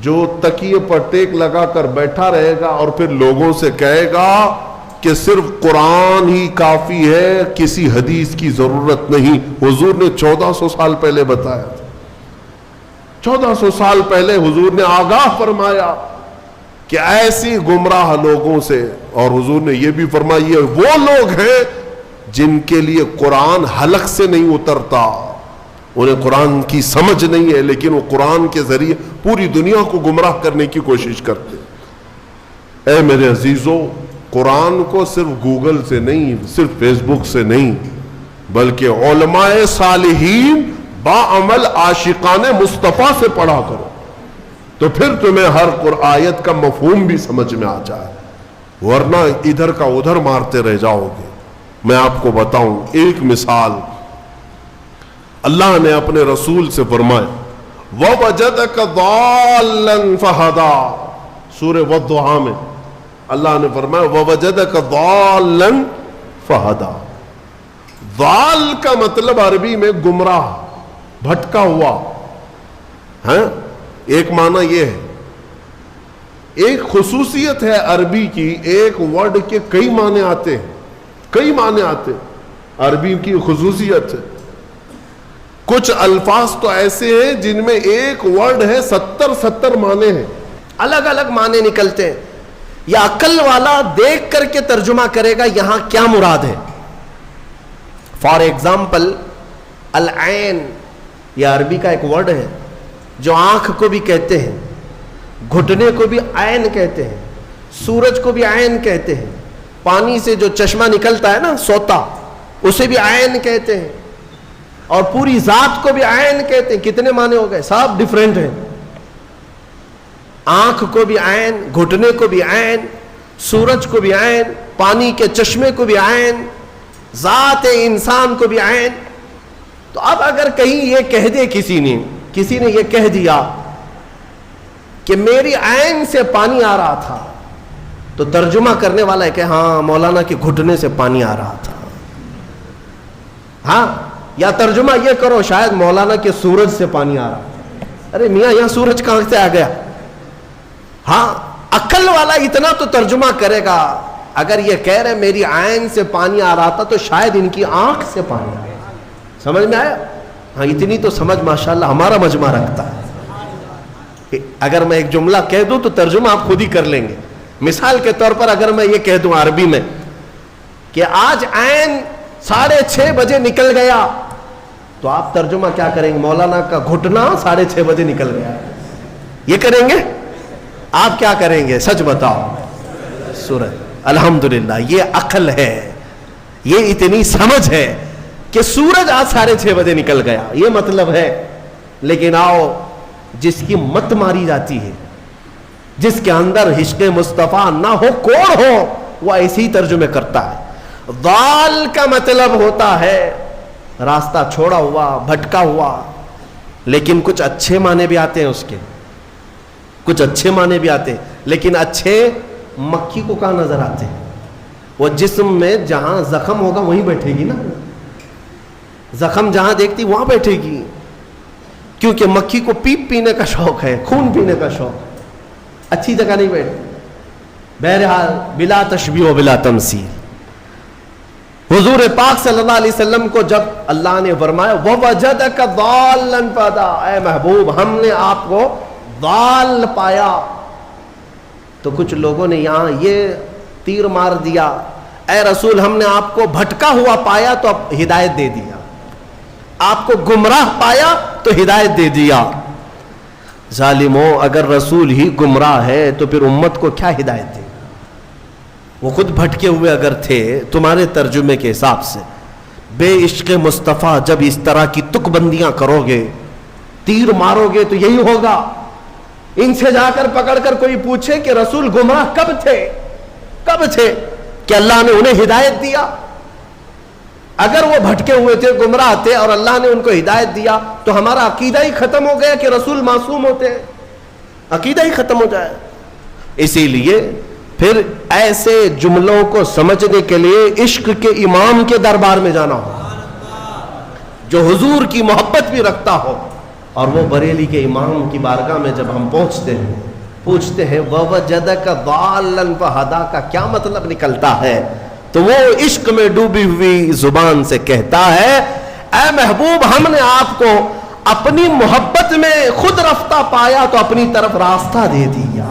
جو تکیے پر ٹیک لگا کر بیٹھا رہے گا اور پھر لوگوں سے کہے گا کہ صرف قرآن ہی کافی ہے, کسی حدیث کی ضرورت نہیں. حضور نے 1400 سال پہلے بتایا تھا. 1400 سال پہلے حضور نے آگاہ فرمایا کہ ایسی گمراہ لوگوں سے, اور حضور نے یہ بھی فرمایا یہ وہ لوگ ہیں جن کے لیے قرآن حلق سے نہیں اترتا, انہیں قرآن کی سمجھ نہیں ہے, لیکن وہ قرآن کے ذریعے پوری دنیا کو گمراہ کرنے کی کوشش کرتے. اے میرے عزیزوں, قرآن کو صرف گوگل سے نہیں, صرف فیس بک سے نہیں, بلکہ علماء صالحین باعمل عاشقان مصطفیٰ سے پڑھا کرو, تو پھر تمہیں ہر آیت کا مفہوم بھی سمجھ میں آ جائے, ورنہ ادھر کا ادھر مارتے رہ جاؤ گے. میں آپ کو بتاؤں ایک مثال, اللہ نے اپنے رسول سے فرمایا وَوَجَدَكَ ضَالًّا فَهَدَى, سورہ والضحیٰ میں اللہ نے فرمایا وَوَجَدَكَ ضَالًّا فَهَدَى. ضال کا مطلب عربی میں گمراہ، بھٹکا ہوا ہے، ایک معنی یہ ہے۔ ایک خصوصیت ہے عربی کی، ایک ورڈ کے کئی معنی آتے ہیں، کئی معنی آتے ہیں، عربی کی خصوصیت ہے۔ کچھ الفاظ تو ایسے ہیں جن میں ایک ورڈ ہے 70 معنی ہیں، الگ الگ معنی نکلتے ہیں۔ یا عقل والا دیکھ کر کے ترجمہ کرے گا یہاں کیا مراد ہے۔ فار ایگزامپل العین، یہ عربی کا ایک ورڈ ہے جو آنکھ کو بھی کہتے ہیں، گھٹنے کو بھی عین کہتے ہیں، سورج کو بھی عین کہتے ہیں، پانی سے جو چشمہ نکلتا ہے نا سوتا، اسے بھی عین کہتے ہیں، اور پوری ذات کو بھی عین کہتے ہیں۔ کتنے معنی ہو گئے؟ سب ڈیفرنٹ ہیں۔ آنکھ کو بھی عین، گھٹنے کو بھی عین، سورج کو بھی عین، پانی کے چشمے کو بھی عین، ذات انسان کو بھی عین۔ تو اب اگر کہیں یہ کہہ دے کسی نے یہ کہہ دیا کہ میری عین سے پانی آ رہا تھا، تو ترجمہ کرنے والا ہے کہ ہاں مولانا کے گھٹنے سے پانی آ رہا تھا، ہاں، یا ترجمہ یہ کرو شاید مولانا کے سورج سے پانی آ رہا تھا۔ ارے میاں یہاں سورج کہاں سے آ گیا؟ ہاں، عقل والا اتنا تو ترجمہ کرے گا۔ اگر یہ کہہ رہے میری عین سے پانی آ رہا تھا تو شاید ان کی آنکھ سے پانی آ رہا۔ سمجھ میں آیا؟ ہاں، اتنی تو سمجھ ماشاءاللہ ہمارا مجمع رکھتا ہے۔ اگر میں ایک جملہ کہہ دوں تو ترجمہ آپ خود ہی کر لیں گے۔ مثال کے طور پر اگر میں یہ کہہ دوں عربی میں کہ آج عین 6:30 بجے نکل گیا، تو آپ ترجمہ کیا کریں گے؟ مولانا کا گھٹنا 6:30 بجے نکل گیا، یہ کریں گے؟ آپ کیا کریں گے؟ سچ بتاؤ۔ سورج۔ الحمدللہ، یہ عقل ہے، یہ اتنی سمجھ ہے کہ سورج آج 6:30 بجے نکل گیا، یہ مطلب ہے۔ لیکن آؤ، جس کی مت ماری جاتی ہے، جس کے اندر عشق مصطفیٰ نہ ہو، کوڑ ہو، وہ ایسے ہی ترجمے کرتا ہے۔ ضال کا مطلب ہوتا ہے راستہ چھوڑا ہوا، بھٹکا ہوا۔ لیکن کچھ اچھے معنی بھی آتے ہیں اس کے، کچھ اچھے معنی بھی آتے ہیں، لیکن اچھے مکھی کو کہاں نظر آتے ہیں؟ وہ جسم میں جہاں زخم ہوگا وہیں بیٹھے گی نا، زخم جہاں دیکھتی وہاں بیٹھے گی، کیونکہ مکھی کو پیپ پینے کا شوق ہے، خون پینے کا شوق، اچھی جگہ نہیں بیٹھتی۔ بہرحال بلا تشبیہ و بلا تمثیل، حضور پاک صلی اللہ علیہ وسلم کو جب اللہ نے فرمایا وَوَجَدَكَ ضَالًّا فَهَدَىٰ، اے محبوب ہم نے آپ کو ضال پایا، تو کچھ لوگوں نے یہاں یہ تیر مار دیا، اے رسول ہم نے آپ کو بھٹکا ہوا پایا تو اب ہدایت دے دیا، آپ کو گمراہ پایا تو ہدایت دے دیا۔ ظالموں، اگر رسول ہی گمراہ ہے تو پھر امت کو کیا ہدایت دے؟ وہ خود بھٹکے ہوئے اگر تھے تمہارے ترجمے کے حساب سے۔ بے عشق مصطفیٰ جب اس طرح کی تک بندیاں کرو گے، تیر مارو گے تو یہی ہوگا۔ ان سے جا کر پکڑ کر کوئی پوچھے کہ رسول گمراہ کب تھے، کب تھے کہ اللہ نے انہیں ہدایت دیا؟ اگر وہ بھٹکے ہوئے تھے، گمراہ تھے اور اللہ نے ان کو ہدایت دیا تو ہمارا عقیدہ ہی ختم ہو گیا کہ رسول معصوم ہوتے ہیں، عقیدہ ہی ختم ہو جائے۔ اسی لیے پھر ایسے جملوں کو سمجھنے کے لیے عشق کے امام کے دربار میں جانا ہو، جو حضور کی محبت بھی رکھتا ہو۔ اور وہ بریلی کے امام کی بارگاہ میں جب ہم پہنچتے ہیں، پوچھتے ہیں وَوَجَدَكَ ضَالًّا فَهَدَىٰ کا کیا مطلب نکلتا ہے، تو وہ عشق میں ڈوبی ہوئی زبان سے کہتا ہے اے محبوب ہم نے آپ کو اپنی محبت میں خود رفتہ پایا تو اپنی طرف راستہ دے دیا۔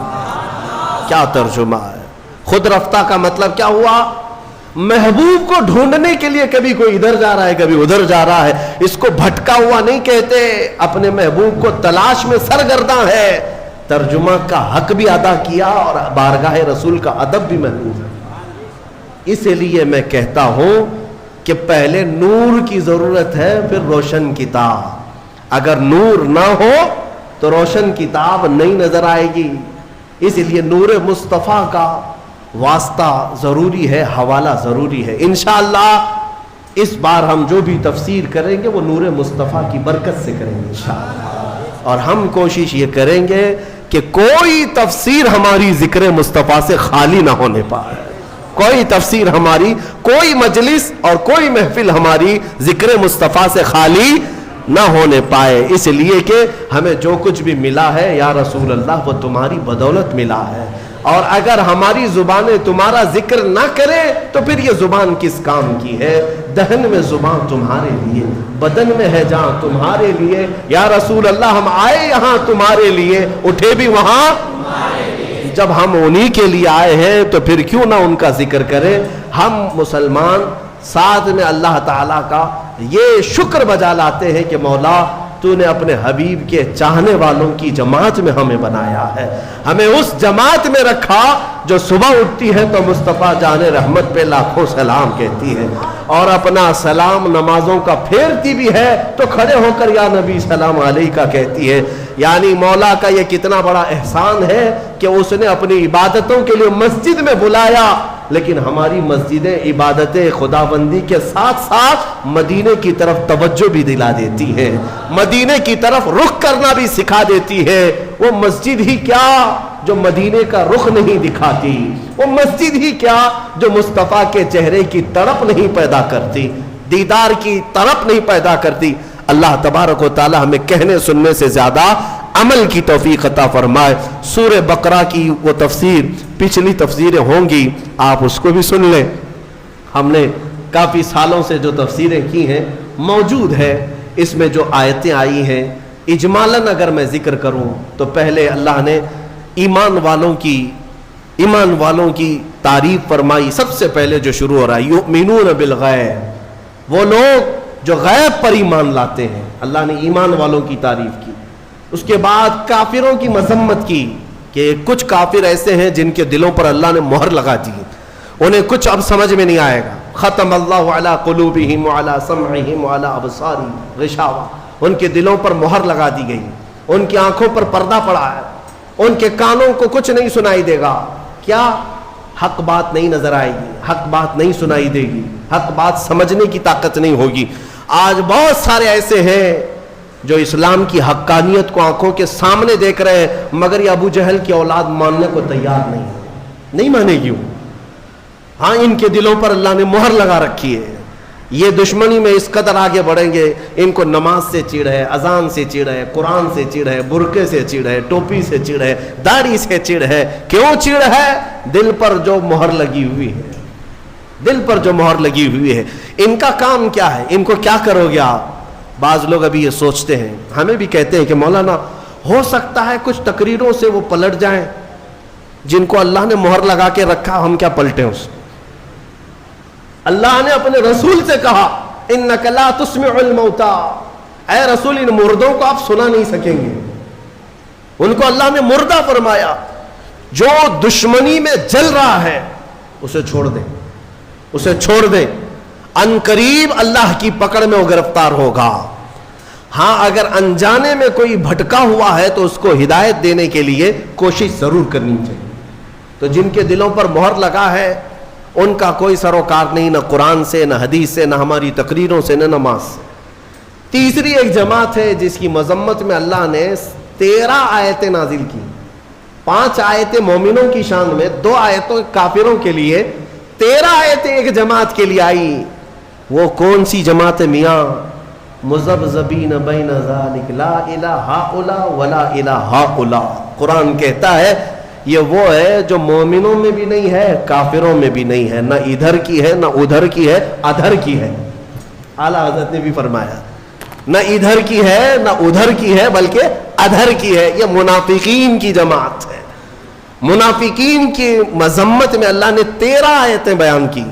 کیا ترجمہ ہے؟ خود رفتہ کا مطلب کیا ہوا؟ محبوب کو ڈھونڈنے کے لیے کبھی کوئی ادھر جا رہا ہے، کبھی ادھر جا رہا ہے، اس کو بھٹکا ہوا نہیں کہتے، اپنے محبوب کو تلاش میں سرگرداں ہے۔ ترجمہ کا حق بھی ادا کیا اور بارگاہ رسول کا ادب بھی محفوظ ہے۔ اس لیے میں کہتا ہوں کہ پہلے نور کی ضرورت ہے، پھر روشن کتاب۔ اگر نور نہ ہو تو روشن کتاب نہیں نظر آئے گی۔ اس لیے نور مصطفیٰ کا واسطہ ضروری ہے، حوالہ ضروری ہے۔ انشاءاللہ اس بار ہم جو بھی تفسیر کریں گے وہ نور مصطفیٰ کی برکت سے کریں گے انشاءاللہ، اور ہم کوشش یہ کریں گے کہ کوئی تفسیر ہماری ذکر مصطفیٰ سے خالی نہ ہونے پائے۔ کوئی تفسیر ہماری، کوئی مجلس اور کوئی محفل ہماری ذکر مصطفیٰ سے خالی نہ ہونے پائے، اس لیے کہ ہمیں جو کچھ بھی ملا ہے یا رسول اللہ وہ تمہاری بدولت ملا ہے، اور اگر ہماری زبانیں تمہارا ذکر نہ کرے تو پھر یہ زبان کس کام کی ہے؟ دہن میں زبان تمہارے لیے، بدن میں ہے جان تمہارے لیے، یا رسول اللہ ہم آئے یہاں تمہارے لیے، اٹھے بھی وہاں جب ہم انہی کے لیے آئے ہیں تو پھر کیوں نہ ان کا ذکر کریں۔ ہم مسلمان ساتھ میں اللہ تعالیٰ کا یہ شکر بجا لاتے ہیں کہ مولا تو نے اپنے حبیب کے چاہنے والوں کی جماعت میں ہمیں بنایا ہے، ہمیں اس جماعت میں رکھا جو صبح اٹھتی ہے تو مصطفیٰ جان رحمت پہ لاکھوں سلام کہتی ہے، اور اپنا سلام نمازوں کا پھیرتی بھی ہے تو کھڑے ہو کر یا نبی سلام علیکہ کہتی ہے۔ یعنی مولا کا یہ کتنا بڑا احسان ہے کہ اس نے اپنی عبادتوں کے لیے مسجد میں بلایا، لیکن ہماری مسجدیں عبادت خداوندی کے ساتھ ساتھ مدینے کی طرف توجہ بھی دلا دیتی ہیں، مدینے کی طرف رخ کرنا بھی سکھا دیتی ہے۔ وہ مسجد ہی کیا جو مدینے کا رخ نہیں دکھاتی، وہ مسجد ہی کیا جو مصطفیٰ کے چہرے کی تڑپ نہیں پیدا کرتی، دیدار کی تڑپ نہیں پیدا کرتی۔ اللہ تبارک و تعالی ہمیں کہنے سننے سے زیادہ عمل کی توفیق عطا فرمائے۔ سورہ بقرہ کی وہ تفسیر، پچھلی تفسیریں ہوں گی، آپ اس کو بھی سن لیں۔ ہم نے کافی سالوں سے جو تفسیریں کی ہیں موجود ہے، اس میں جو آیتیں آئی ہیں اجمالاً اگر میں ذکر کروں تو پہلے اللہ نے ایمان والوں کی تعریف فرمائی۔ سب سے پہلے جو شروع ہو رہا ہے یؤمنون بالغیب، وہ لوگ جو غیب پر ایمان لاتے ہیں، اللہ نے ایمان والوں کی تعریف کی۔ اس کے بعد کافروں کی مذمت کی کہ کچھ کافر ایسے ہیں جن کے دلوں پر اللہ نے مہر لگا دی، انہیں کچھ اب سمجھ میں نہیں آئے گا۔ ختم اللہ علی قلوبہم وعلی سمعہم وعلی ابصارہم غشاوہ، ان کے دلوں پر مہر لگا دی گئی، ان کی آنکھوں پر پردہ پڑا ہے، ان کے کانوں کو کچھ نہیں سنائی دے گا۔ کیا؟ حق بات نہیں نظر آئے گی، حق بات نہیں سنائی دے گی، حق بات سمجھنے کی طاقت نہیں ہوگی۔ آج بہت سارے ایسے ہیں جو اسلام کی حقانیت کو آنکھوں کے سامنے دیکھ رہے ہیں، مگر یہ ابو جہل کی اولاد ماننے کو تیار نہیں مانے گی۔ ہاں، ان کے دلوں پر اللہ نے مہر لگا رکھی ہے، یہ دشمنی میں اس قدر آگے بڑھیں گے، ان کو نماز سے چڑ ہے، اذان سے چڑ ہے، قرآن سے چڑ ہے، برقعے سے چڑ ہے، ٹوپی سے چڑ ہے، داڑھی سے چڑ ہے۔ کیوں چڑ ہے؟ دل پر جو مہر لگی ہوئی ہے، دل پر جو مہر لگی ہوئی ہے۔ ان کا کام کیا ہے؟ ان کو کیا کرو گے آپ؟ بعض لوگ ابھی یہ سوچتے ہیں، ہمیں بھی کہتے ہیں کہ مولانا ہو سکتا ہے کچھ تقریروں سے وہ پلٹ جائیں، جن کو اللہ نے مہر لگا کے رکھا، ہم کیا پلٹیں اس؟ اللہ نے اپنے رسول سے کہا انک لا تسمع الموتى، اے رسول ان مردوں کو آپ سنا نہیں سکیں گے۔ ان کو اللہ نے مردہ فرمایا۔ جو دشمنی میں جل رہا ہے اسے چھوڑ دیں، اسے چھوڑ دیں، ان قریب اللہ کی پکڑ میں وہ گرفتار ہوگا۔ ہاں، اگر انجانے میں کوئی بھٹکا ہوا ہے تو اس کو ہدایت دینے کے لیے کوشش ضرور کرنی چاہیے۔ تو جن کے دلوں پر مہر لگا ہے ان کا کوئی سروکار نہیں، نہ قرآن سے، نہ حدیث سے، نہ ہماری تقریروں سے، نہ نماز سے۔ تیسری ایک جماعت ہے جس کی مذمت میں اللہ نے 13 آیتیں نازل کی، 5 آیتیں مومنوں کی شان میں، 2 آیتوں کافروں کے لیے، 13 آیتیں ایک جماعت کے لیے آئی۔ وہ کون سی جماعت ہے میاں؟ مذبذبین بین ذالک لا الہ ہؤلاء ولا الہ ہؤلاء۔ قرآن کہتا ہے یہ وہ ہے جو مومنوں میں بھی نہیں ہے، کافروں میں بھی نہیں ہے، نہ ادھر کی ہے نہ ادھر کی ہے، ادھر کی ہے۔ اعلیٰ حضرت نے بھی فرمایا نہ ادھر کی ہے نہ ادھر کی ہے بلکہ ادھر کی ہے۔ یہ منافقین کی جماعت ہے۔ منافقین کی مذمت میں اللہ نے 13 آیتیں بیان کی،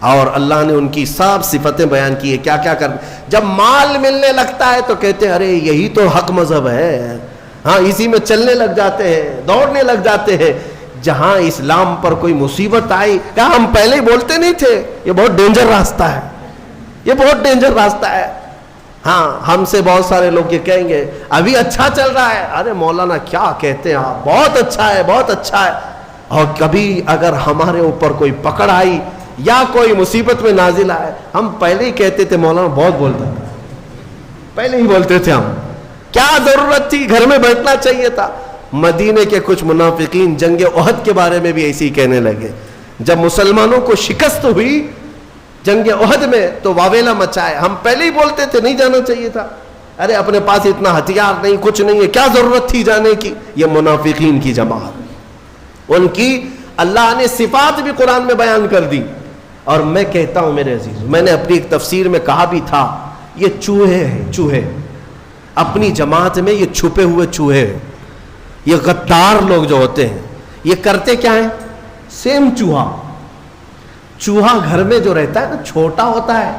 اور اللہ نے ان کی سب صفتیں بیان کی ہے۔ کیا کیا کر، جب مال ملنے لگتا ہے تو کہتے ہیں ارے یہی تو حق مذہب ہے، ہاں اسی میں چلنے لگ جاتے ہیں، دوڑنے لگ جاتے ہیں۔ جہاں اسلام پر کوئی مصیبت آئی کہا ہم پہلے ہی بولتے نہیں تھے یہ بہت ڈینجر راستہ ہے، یہ بہت ڈینجر راستہ ہے۔ ہاں، ہم سے بہت سارے لوگ یہ کہیں گے ابھی اچھا چل رہا ہے، ارے مولانا کیا کہتے ہیں آپ، بہت اچھا ہے، بہت اچھا ہے۔ اور کبھی اگر ہمارے اوپر کوئی پکڑ آئی یا کوئی مصیبت میں نازل آئے، ہم پہلے ہی کہتے تھے مولانا بہت بولتا تھا، پہلے ہی بولتے تھے ہم، کیا ضرورت تھی، گھر میں بیٹھنا چاہیے تھا۔ مدینے کے کچھ منافقین جنگ احد کے بارے میں بھی ایسے ہی کہنے لگے، جب مسلمانوں کو شکست ہوئی جنگ احد میں تو واویلا مچائے. ہم پہلے ہی بولتے تھے نہیں جانا چاہیے تھا, ارے اپنے پاس اتنا ہتھیار نہیں, کچھ نہیں ہے, کیا ضرورت تھی جانے کی. یہ منافقین کی جماعت, ان کی اللہ نے صفات بھی قرآن میں بیان کر دی. اور میں کہتا ہوں میرے عزیز, میں نے اپنی ایک تفسیر میں کہا بھی تھا, یہ چوہے ہیں, چوہے اپنی جماعت میں یہ چھپے ہوئے چوہے ہیں. یہ غدار لوگ جو ہوتے ہیں یہ کرتے کیا ہیں؟ سیم چوہا گھر میں جو رہتا ہے نا, چھوٹا ہوتا ہے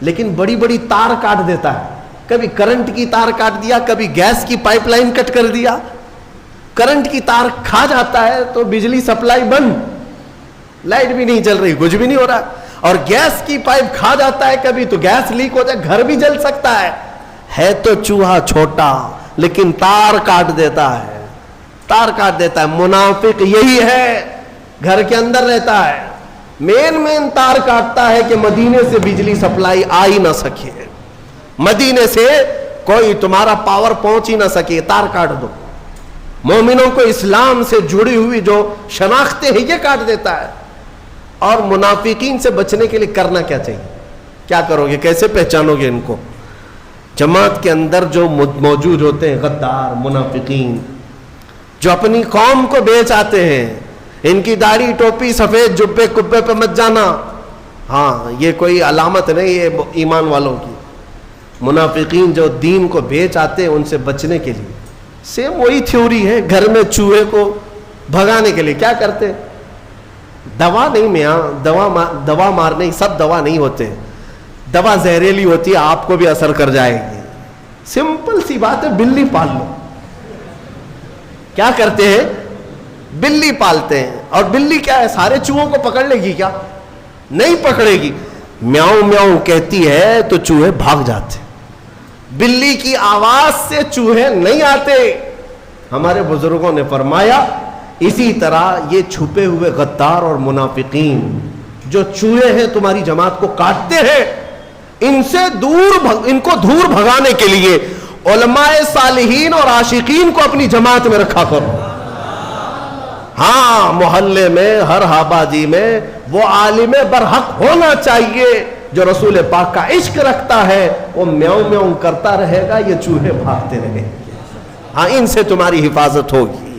لیکن بڑی بڑی تار کاٹ دیتا ہے. کبھی کرنٹ کی تار کاٹ دیا, کبھی گیس کی پائپ لائن کٹ کر دیا. کرنٹ کی تار کھا جاتا ہے تو بجلی سپلائی بند, لائٹ بھی نہیں چل رہی, کچھ بھی نہیں ہو رہا. اور گیس کی پائپ کھا جاتا ہے کبھی تو گیس لیک ہو جائے, گھر بھی جل سکتا ہے تو چوہا چھوٹا لیکن تار کاٹ دیتا ہے, تار کاٹ دیتا ہے. منافق یہی ہے, گھر کے اندر رہتا ہے, مین تار کاٹتا ہے کہ مدینے سے بجلی سپلائی آ ہی نہ سکے, مدینے سے کوئی تمہارا پاور پہنچ ہی نہ سکے, تار کاٹ دو. مومنوں کو اسلام سے جڑی ہوئی جو شناختیں ہیں یہ کاٹ دیتا ہے. اور منافقین سے بچنے کے لیے کرنا کیا چاہیے؟ کیا کرو گے, کیسے پہچانو گے ان کو؟ جماعت کے اندر جو موجود ہوتے ہیں غدار منافقین, جو اپنی قوم کو بیچ آتے ہیں, ان کی داڑھی ٹوپی سفید جبے کبے پہ مت جانا, ہاں یہ کوئی علامت نہیں, یہ ایمان والوں کی. منافقین جو دین کو بیچ آتے ہیں ان سے بچنے کے لیے سیم وہی تھیوری ہے. گھر میں چوہے کو بھگانے کے لیے کیا کرتے؟ دوا نہیں میاں, دوا مارنے سب دوا نہیں ہوتے, دوا زہریلی ہوتی ہے, آپ کو بھی اثر کر جائے گی. سمپل سی بات ہے, بلی پال لو. کیا کرتے ہیں؟ بلی پالتے ہیں. اور بلی کیا ہے, سارے چوہوں کو پکڑ لے گی کیا؟ نہیں پکڑے گی. میاؤں میاؤں کہتی ہے تو چوہے بھاگ جاتے. بلی کی آواز سے چوہے نہیں آتے. ہمارے بزرگوں نے فرمایا اسی طرح یہ چھپے ہوئے غدار اور منافقین جو چوہے ہیں تمہاری جماعت کو کاٹتے ہیں, ان سے ان کو دور بھگانے کے لیے علماء صالحین اور عاشقین کو اپنی جماعت میں رکھا کرو. ہاں, محلے میں ہر آبادی میں وہ عالم برحق ہونا چاہیے جو رسول پاک کا عشق رکھتا ہے. وہ میاؤں میاؤں کرتا رہے گا, یہ چوہے بھاگتے رہیں گے. ہاں, ان سے تمہاری حفاظت ہوگی.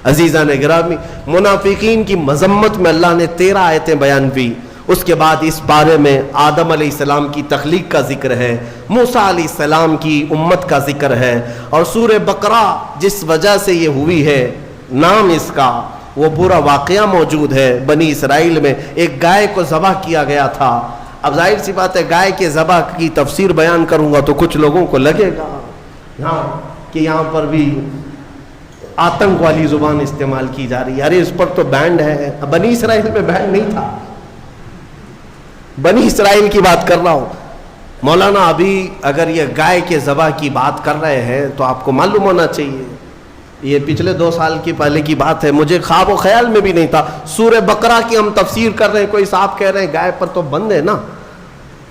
عزیزان گرامی, منافقین کی مذمت میں اللہ نے 13 آیتیں بیان کی. اس کے بعد اس بارے میں آدم علیہ السلام کی تخلیق کا ذکر ہے, موسیٰ علیہ السلام کی امت کا ذکر ہے, اور سورہ بقرہ جس وجہ سے یہ ہوئی ہے نام اس کا, وہ پورا واقعہ موجود ہے. بنی اسرائیل میں ایک گائے کو ذبح کیا گیا تھا. اب ظاہر سی بات ہے گائے کے ذبح کی تفسیر بیان کروں گا تو کچھ لوگوں کو لگے گا کہ یہاں پر بھی آتنک والی زبان استعمال کی جا رہی ہے. ارے اس پر تو بینڈ ہے, بنی اسرائیل میں بینڈ نہیں تھا. بنی اسرائیل کی بات کر رہا ہوں. مولانا ابھی اگر یہ گائے کے ذبح کی بات کر رہے ہیں تو آپ کو معلوم ہونا چاہیے یہ پچھلے 2 سال کی پہلے کی بات ہے, مجھے خواب و خیال میں بھی نہیں تھا. سورہ بقرہ کی ہم تفسیر کر رہے ہیں, کوئی صاحب کہہ رہے ہیں گائے پر تو بند ہے نا.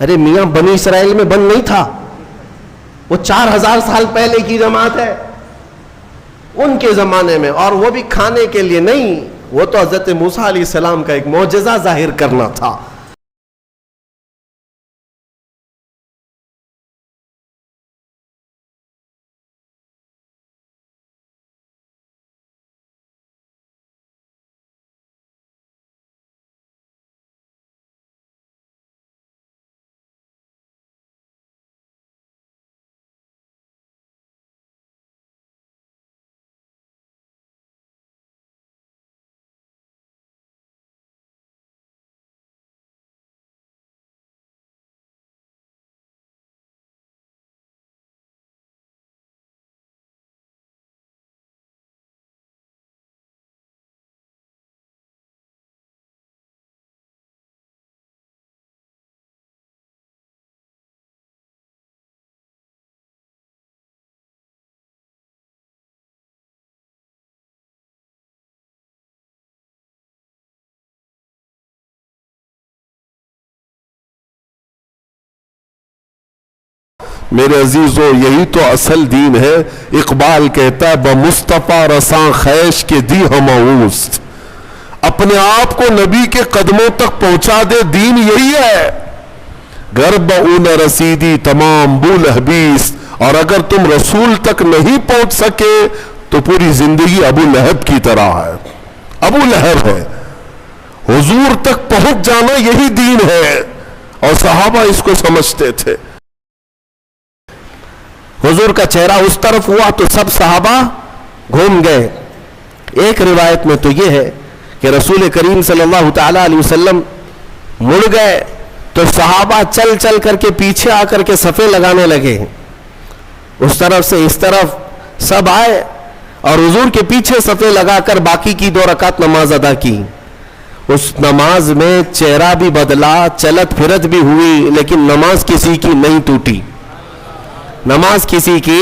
ارے میاں, بنی اسرائیل میں بند نہیں تھا, وہ 4000 سال پہلے کی جماعت ہے, ان کے زمانے میں. اور وہ بھی کھانے کے لیے نہیں, وہ تو حضرت موسیٰ علیہ السلام کا ایک معجزہ ظاہر کرنا تھا. میرے عزیزو, یہی تو اصل دین ہے. اقبال کہتا ہے بمصطفیٰ رساں خیش کے دی ہم اوست, اپنے آپ کو نبی کے قدموں تک پہنچا دے، دین یہی ہے۔ گرب اون رسیدی تمام بول حبیس، اور اگر تم رسول تک نہیں پہنچ سکے تو پوری زندگی ابو لہب کی طرح ہے، ابو لہب ہے۔ حضور تک پہنچ جانا یہی دین ہے، اور صحابہ اس کو سمجھتے تھے۔ حضور کا چہرہ اس طرف ہوا تو سب صحابہ گھوم گئے۔ ایک روایت میں تو یہ ہے کہ رسول کریم صلی اللہ تعالی علیہ وسلم مڑ گئے تو صحابہ چل چل کر کے پیچھے آ کر کے صفیں لگانے لگے، اس طرف سے اس طرف سب آئے اور حضور کے پیچھے صفیں لگا کر باقی کی 2 رکعت نماز ادا کی۔ اس نماز میں چہرہ بھی بدلا، چلت پھرت بھی ہوئی، لیکن نماز کسی کی نہیں ٹوٹی، نماز کسی کی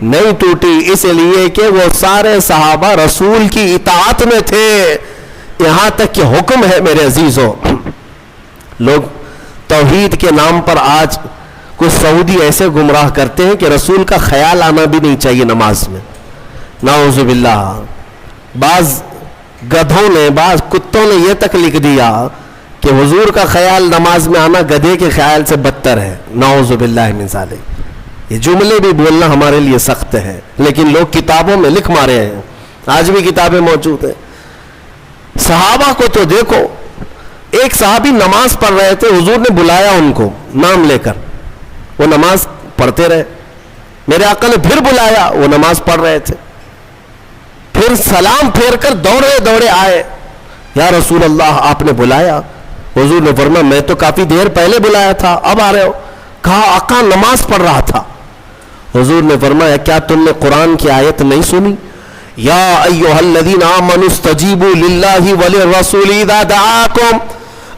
نہیں ٹوٹی، اس لیے کہ وہ سارے صحابہ رسول کی اطاعت میں تھے۔ یہاں تک کہ حکم ہے میرے عزیزوں، لوگ توحید کے نام پر آج کچھ سعودی ایسے گمراہ کرتے ہیں کہ رسول کا خیال آنا بھی نہیں چاہیے نماز میں، نعوذ باللہ۔ بعض گدھوں نے، بعض کتوں نے یہ تک لکھ دیا کہ حضور کا خیال نماز میں آنا گدھے کے خیال سے بدتر ہے، نعوذ باللہ من ذالک۔ یہ جملے بھی بولنا ہمارے لیے سخت ہے، لیکن لوگ کتابوں میں لکھ مارے ہیں، آج بھی کتابیں موجود ہیں۔ صحابہ کو تو دیکھو، ایک صحابی نماز پڑھ رہے تھے، حضور نے بلایا ان کو نام لے کر، وہ نماز پڑھتے رہے۔ میرے آقا نے پھر بلایا، وہ نماز پڑھ رہے تھے، پھر سلام پھیر کر دوڑے دوڑے آئے، یا رسول اللہ آپ نے بلایا؟ حضور نے فرمایا میں تو کافی دیر پہلے بلایا تھا، اب آ رہے ہو؟ کہا آقا نماز پڑھ رہا تھا۔ حضور نے فرمایا کیا تم نے قرآن کی آیت نہیں سنی؟ یا ایھا الذین آمنوا استجیبوا للہ وللرسول اذا دعاکم،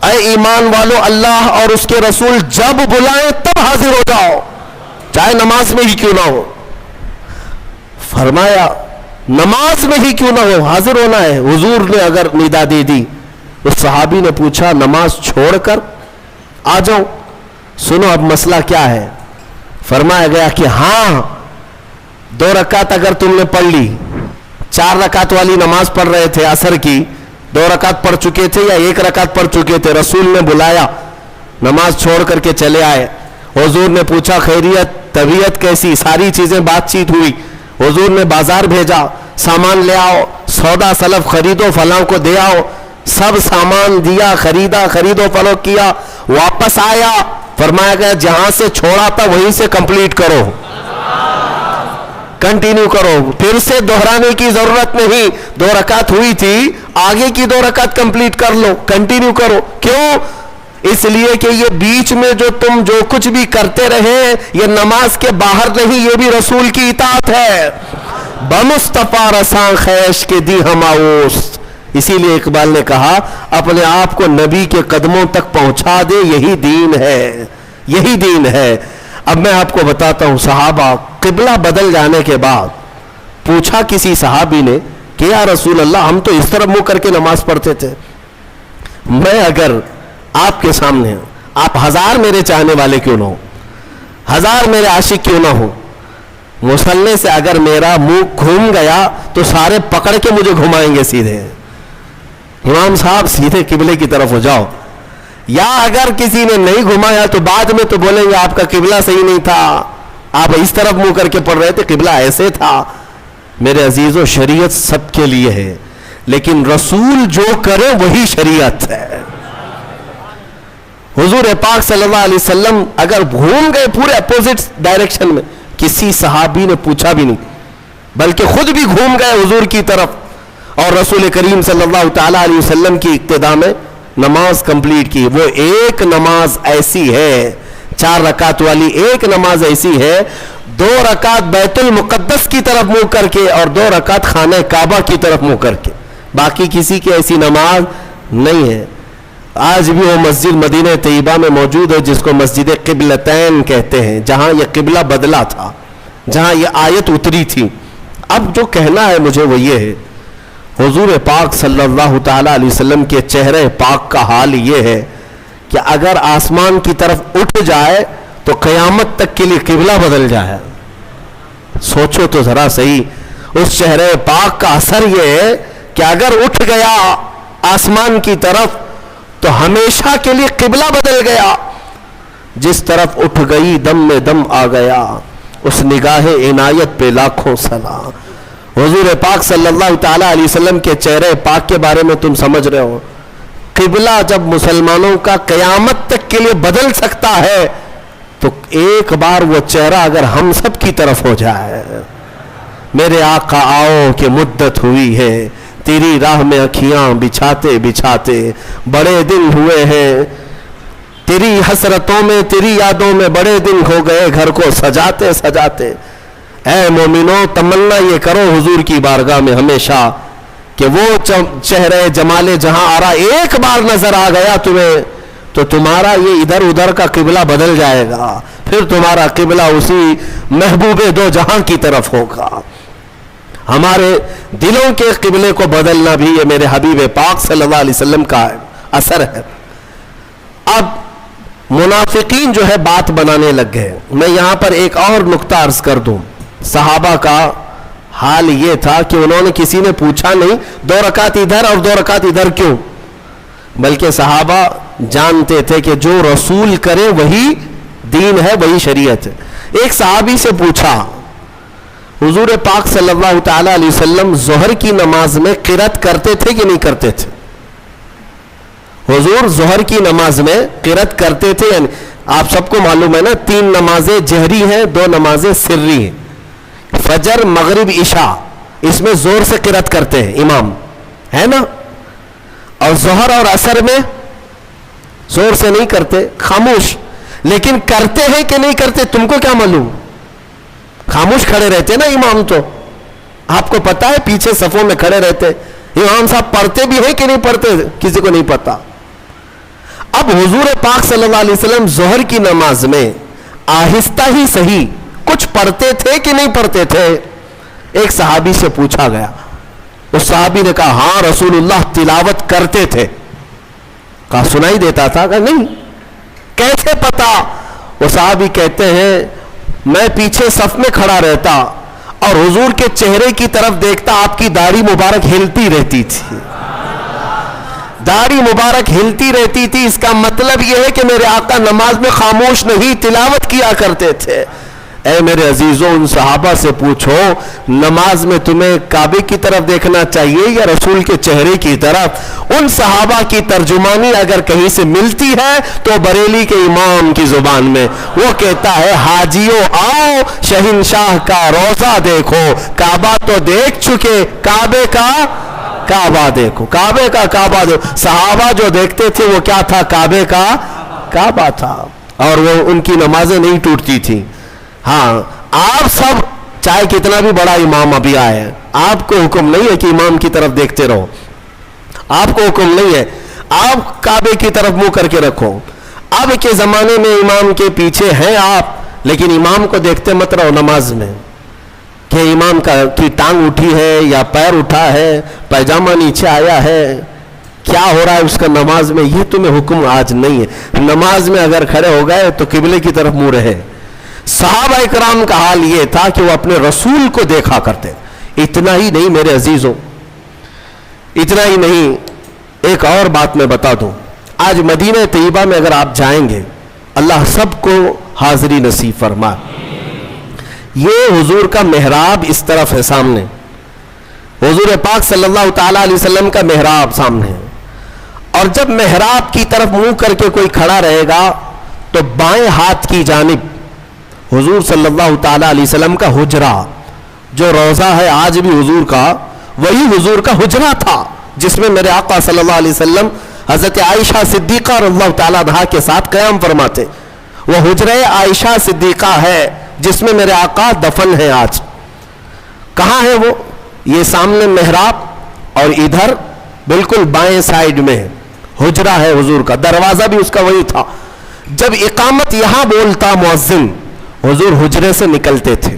اے ایمان والو اللہ اور اس کے رسول جب بلائیں تب حاضر ہو جاؤ، چاہے نماز میں ہی کیوں نہ ہو۔ فرمایا نماز میں ہی کیوں نہ ہو، حاضر ہونا ہے۔ حضور نے اگر ندا دے دی، اس صحابی نے پوچھا نماز چھوڑ کر آ جاؤ؟ سنو اب مسئلہ کیا ہے۔ فرمایا گیا کہ ہاں 2 رکعت اگر تم نے پڑھ لی، 4 رکعت والی نماز پڑھ رہے تھے عصر کی، 2 رکعت پڑھ چکے تھے یا 1 رکعت پڑھ چکے تھے، رسول نے بلایا، نماز چھوڑ کر کے چلے آئے۔ حضور نے پوچھا خیریت، طبیعت کیسی، ساری چیزیں بات چیت ہوئی۔ حضور نے بازار بھیجا، سامان لے آؤ، سودا سلف خریدو، فلاں کو دے آؤ، سب سامان دیا، خریدا، خرید و فروخت کیا، واپس آیا، فرمایا گیا جہاں سے چھوڑا تھا وہیں سے کمپلیٹ کرو، کنٹینیو کرو، پھر سے دہرانے کی ضرورت نہیں۔ 2 رکعت ہوئی تھی، آگے کی 2 رکعت کمپلیٹ کر لو، کنٹینیو کرو۔ کیوں؟ اس لیے کہ یہ بیچ میں تم جو کچھ بھی کرتے رہے یہ نماز کے باہر نہیں، یہ بھی رسول کی اطاعت ہے۔ بمصطفیٰ رساں خیش کے دی ہماؤست، اسی لیے اقبال نے کہا اپنے آپ کو نبی کے قدموں تک پہنچا دے، یہی دین ہے، یہی دین ہے۔ اب میں آپ کو بتاتا ہوں، صحابہ قبلہ بدل جانے کے بعد پوچھا کسی صحابی نے کہ یا رسول اللہ ہم تو اس طرف منہ کر کے نماز پڑھتے تھے، میں اگر آپ کے سامنے ہوں، آپ 1000 میرے چاہنے والے کیوں نہ ہو، 1000 میرے عاشق کیوں نہ ہو، مصلی سے اگر میرا منہ گھوم گیا تو سارے پکڑ کے مجھے گھمائیں گے سیدھے، امام صاحب سیدھے قبلے کی طرف ہو جاؤ۔ یا اگر کسی نے نہیں گھمایا تو بعد میں تو بولیں گے آپ کا قبلہ صحیح نہیں تھا، آپ اس طرف منہ کر کے پڑھ رہے تھے، قبلہ ایسے تھا۔ میرے عزیزو شریعت سب کے لیے ہے، لیکن رسول جو کرے وہی شریعت ہے۔ حضور پاک صلی اللہ علیہ وسلم اگر گھوم گئے پورے اپوزٹ ڈائریکشن میں، کسی صحابی نے پوچھا بھی نہیں، بلکہ خود بھی گھوم گئے حضور کی طرف، اور رسول کریم صلی اللہ تعالی علیہ وسلم کی اقتداء میں نماز کمپلیٹ کی۔ وہ ایک نماز ایسی ہے، 4 رکعت والی ایک نماز ایسی ہے، 2 رکعت بیت المقدس کی طرف منہ کر کے اور 2 رکعت خانہ کعبہ کی طرف منہ کر کے، باقی کسی کی ایسی نماز نہیں ہے۔ آج بھی وہ مسجد مدینہ طیبہ میں موجود ہے جس کو مسجد قبلتین کہتے ہیں، جہاں یہ قبلہ بدلا تھا، جہاں یہ آیت اتری تھی۔ اب جو کہنا ہے مجھے وہ یہ ہے، حضور پاک صلی اللہ تعالی علیہ وسلم کے چہرے پاک کا حال یہ ہے کہ اگر آسمان کی طرف اٹھ جائے تو قیامت تک کے لیے قبلہ بدل جائے۔ سوچو تو ذرا صحیح، اس چہرے پاک کا اثر یہ ہے کہ اگر اٹھ گیا آسمان کی طرف تو ہمیشہ کے لیے قبلہ بدل گیا. جس طرف اٹھ گئی دم میں دم آ گیا, اس نگاہ عنایت پہ لاکھوں سلام. حضور پاک صلی اللہ تعالی علیہ وسلم کے چہرے پاک کے بارے میں تم سمجھ رہے ہو. قبلہ جب مسلمانوں کا قیامت تک کے لیے بدل سکتا ہے تو ایک بار وہ چہرہ اگر ہم سب کی طرف ہو جائے. میرے آقا آؤ کہ مدت ہوئی ہے, تیری راہ میں اکھیاں بچھاتے بچھاتے بڑے دن ہوئے ہیں, تیری حسرتوں میں تیری یادوں میں بڑے دن ہو گئے گھر کو سجاتے سجاتے. اے مومنو, تمنا یہ کرو حضور کی بارگاہ میں ہمیشہ کہ وہ چہرے جمال جہاں آرا ایک بار نظر آ گیا تمہیں تو تمہارا یہ ادھر ادھر کا قبلہ بدل جائے گا, پھر تمہارا قبلہ اسی محبوب دو جہاں کی طرف ہوگا. ہمارے دلوں کے قبلے کو بدلنا بھی یہ میرے حبیب پاک صلی اللہ علیہ وسلم کا اثر ہے. اب منافقین جو ہے بات بنانے لگ گئے. میں یہاں پر ایک اور نقطہ عرض کر دوں. صحابہ کا حال یہ تھا کہ انہوں نے کسی نے پوچھا نہیں 2 رکعت ادھر اور 2 رکعت ادھر کیوں, بلکہ صحابہ جانتے تھے کہ جو رسول کرے وہی دین ہے, وہی شریعت ہے. ایک صحابی سے پوچھا حضور پاک صلی اللہ تعالی علیہ وسلم ظہر کی نماز میں قرات کرتے تھے کہ نہیں کرتے تھے؟ حضور ظہر کی نماز میں قرات کرتے تھے یعنی آپ سب کو معلوم ہے نا 3 نمازیں جہری ہیں, 2 نمازیں سری ہیں. فجر مغرب عشاء اس میں زور سے قرات کرتے ہیں امام, ہے نا, اور ظہر اور عصر میں زور سے نہیں کرتے, خاموش. لیکن کرتے ہیں کہ نہیں کرتے تم کو کیا معلوم؟ خاموش کھڑے رہتے نا امام, تو آپ کو پتا ہے پیچھے صفوں میں کھڑے رہتے امام صاحب پڑھتے بھی ہیں کہ نہیں پڑھتے کسی کو نہیں پتا. اب حضور پاک صلی اللہ علیہ وسلم ظہر کی نماز میں آہستہ ہی صحیح کچھ پڑھتے تھے کہ نہیں پڑھتے تھے؟ ایک صحابی سے پوچھا گیا. اس صحابی نے کہا ہاں رسول اللہ تلاوت کرتے تھے. کہا سنائی دیتا تھا؟ کہا نہیں. کیسے پتا؟ وہ صحابی کہتے ہیں میں پیچھے صف میں کھڑا رہتا اور حضور کے چہرے کی طرف دیکھتا, آپ کی داڑھی مبارک ہلتی رہتی تھی, داڑھی مبارک ہلتی رہتی تھی. اس کا مطلب یہ ہے کہ میرے آقا نماز میں خاموش نہیں تلاوت کیا کرتے تھے. اے میرے عزیزوں, ان صحابہ سے پوچھو نماز میں تمہیں کعبے کی طرف دیکھنا چاہیے یا رسول کے چہرے کی طرف؟ ان صحابہ کی ترجمانی اگر کہیں سے ملتی ہے تو بریلی کے امام کی زبان میں. وہ کہتا ہے حاجیوں آؤ شہنشاہ کا روضہ دیکھو, کعبہ تو دیکھ چکے, کعبے کا کعبہ دیکھو, کعبے کا کعبہ دیکھو. صحابہ جو دیکھتے تھے وہ کیا تھا؟ کعبے کا کعبہ تھا, اور وہ ان کی نمازیں نہیں ٹوٹتی تھیں. ہاں آپ سب چاہے کتنا بھی بڑا امام ابھی آئے, آپ کو حکم نہیں ہے کہ امام کی طرف دیکھتے رہو, آپ کو حکم نہیں ہے آپ کعبے کی طرف منہ کر کے رکھو. اب کے زمانے میں امام کے پیچھے ہیں آپ, لیکن امام کو دیکھتے مت رہو نماز میں کہ امام کی ٹانگ اٹھی ہے یا پیر اٹھا ہے, پیجامہ نیچے آیا ہے, کیا ہو رہا ہے اس کا نماز میں, یہ تمہیں حکم آج نہیں ہے. نماز میں اگر کھڑے ہو گئے تو قبلے کی طرف منہ رہے. صحابہ اکرام کا حال یہ تھا کہ وہ اپنے رسول کو دیکھا کرتے. اتنا ہی نہیں میرے عزیزوں, اتنا ہی نہیں, ایک اور بات میں بتا دوں. آج مدینہ طیبہ میں اگر آپ جائیں گے, اللہ سب کو حاضری نصیب فرمائے. یہ حضور کا محراب اس طرف ہے سامنے, حضور پاک صلی اللہ تعالی علیہ وسلم کا محراب سامنے ہے. اور جب محراب کی طرف منہ کر کے کوئی کھڑا رہے گا تو بائیں ہاتھ کی جانب حضور صلی اللہ تعالی علیہ وسلم کا حجرہ, جو روضہ ہے آج بھی حضور کا, وہی حضور کا حجرہ تھا جس میں میرے آقا صلی اللہ علیہ وسلم حضرت عائشہ صدیقہ رضی اللہ تعالیٰ عنہا کے ساتھ قیام فرماتے. وہ حجرہ عائشہ صدیقہ ہے جس میں میرے آقا دفن ہے. آج کہاں ہے وہ؟ یہ سامنے محراب اور ادھر بالکل بائیں سائیڈ میں حجرہ ہے حضور کا, دروازہ بھی اس کا وہی تھا. جب اقامت یہاں بولتا مؤذن, حضور حجرے سے نکلتے تھے,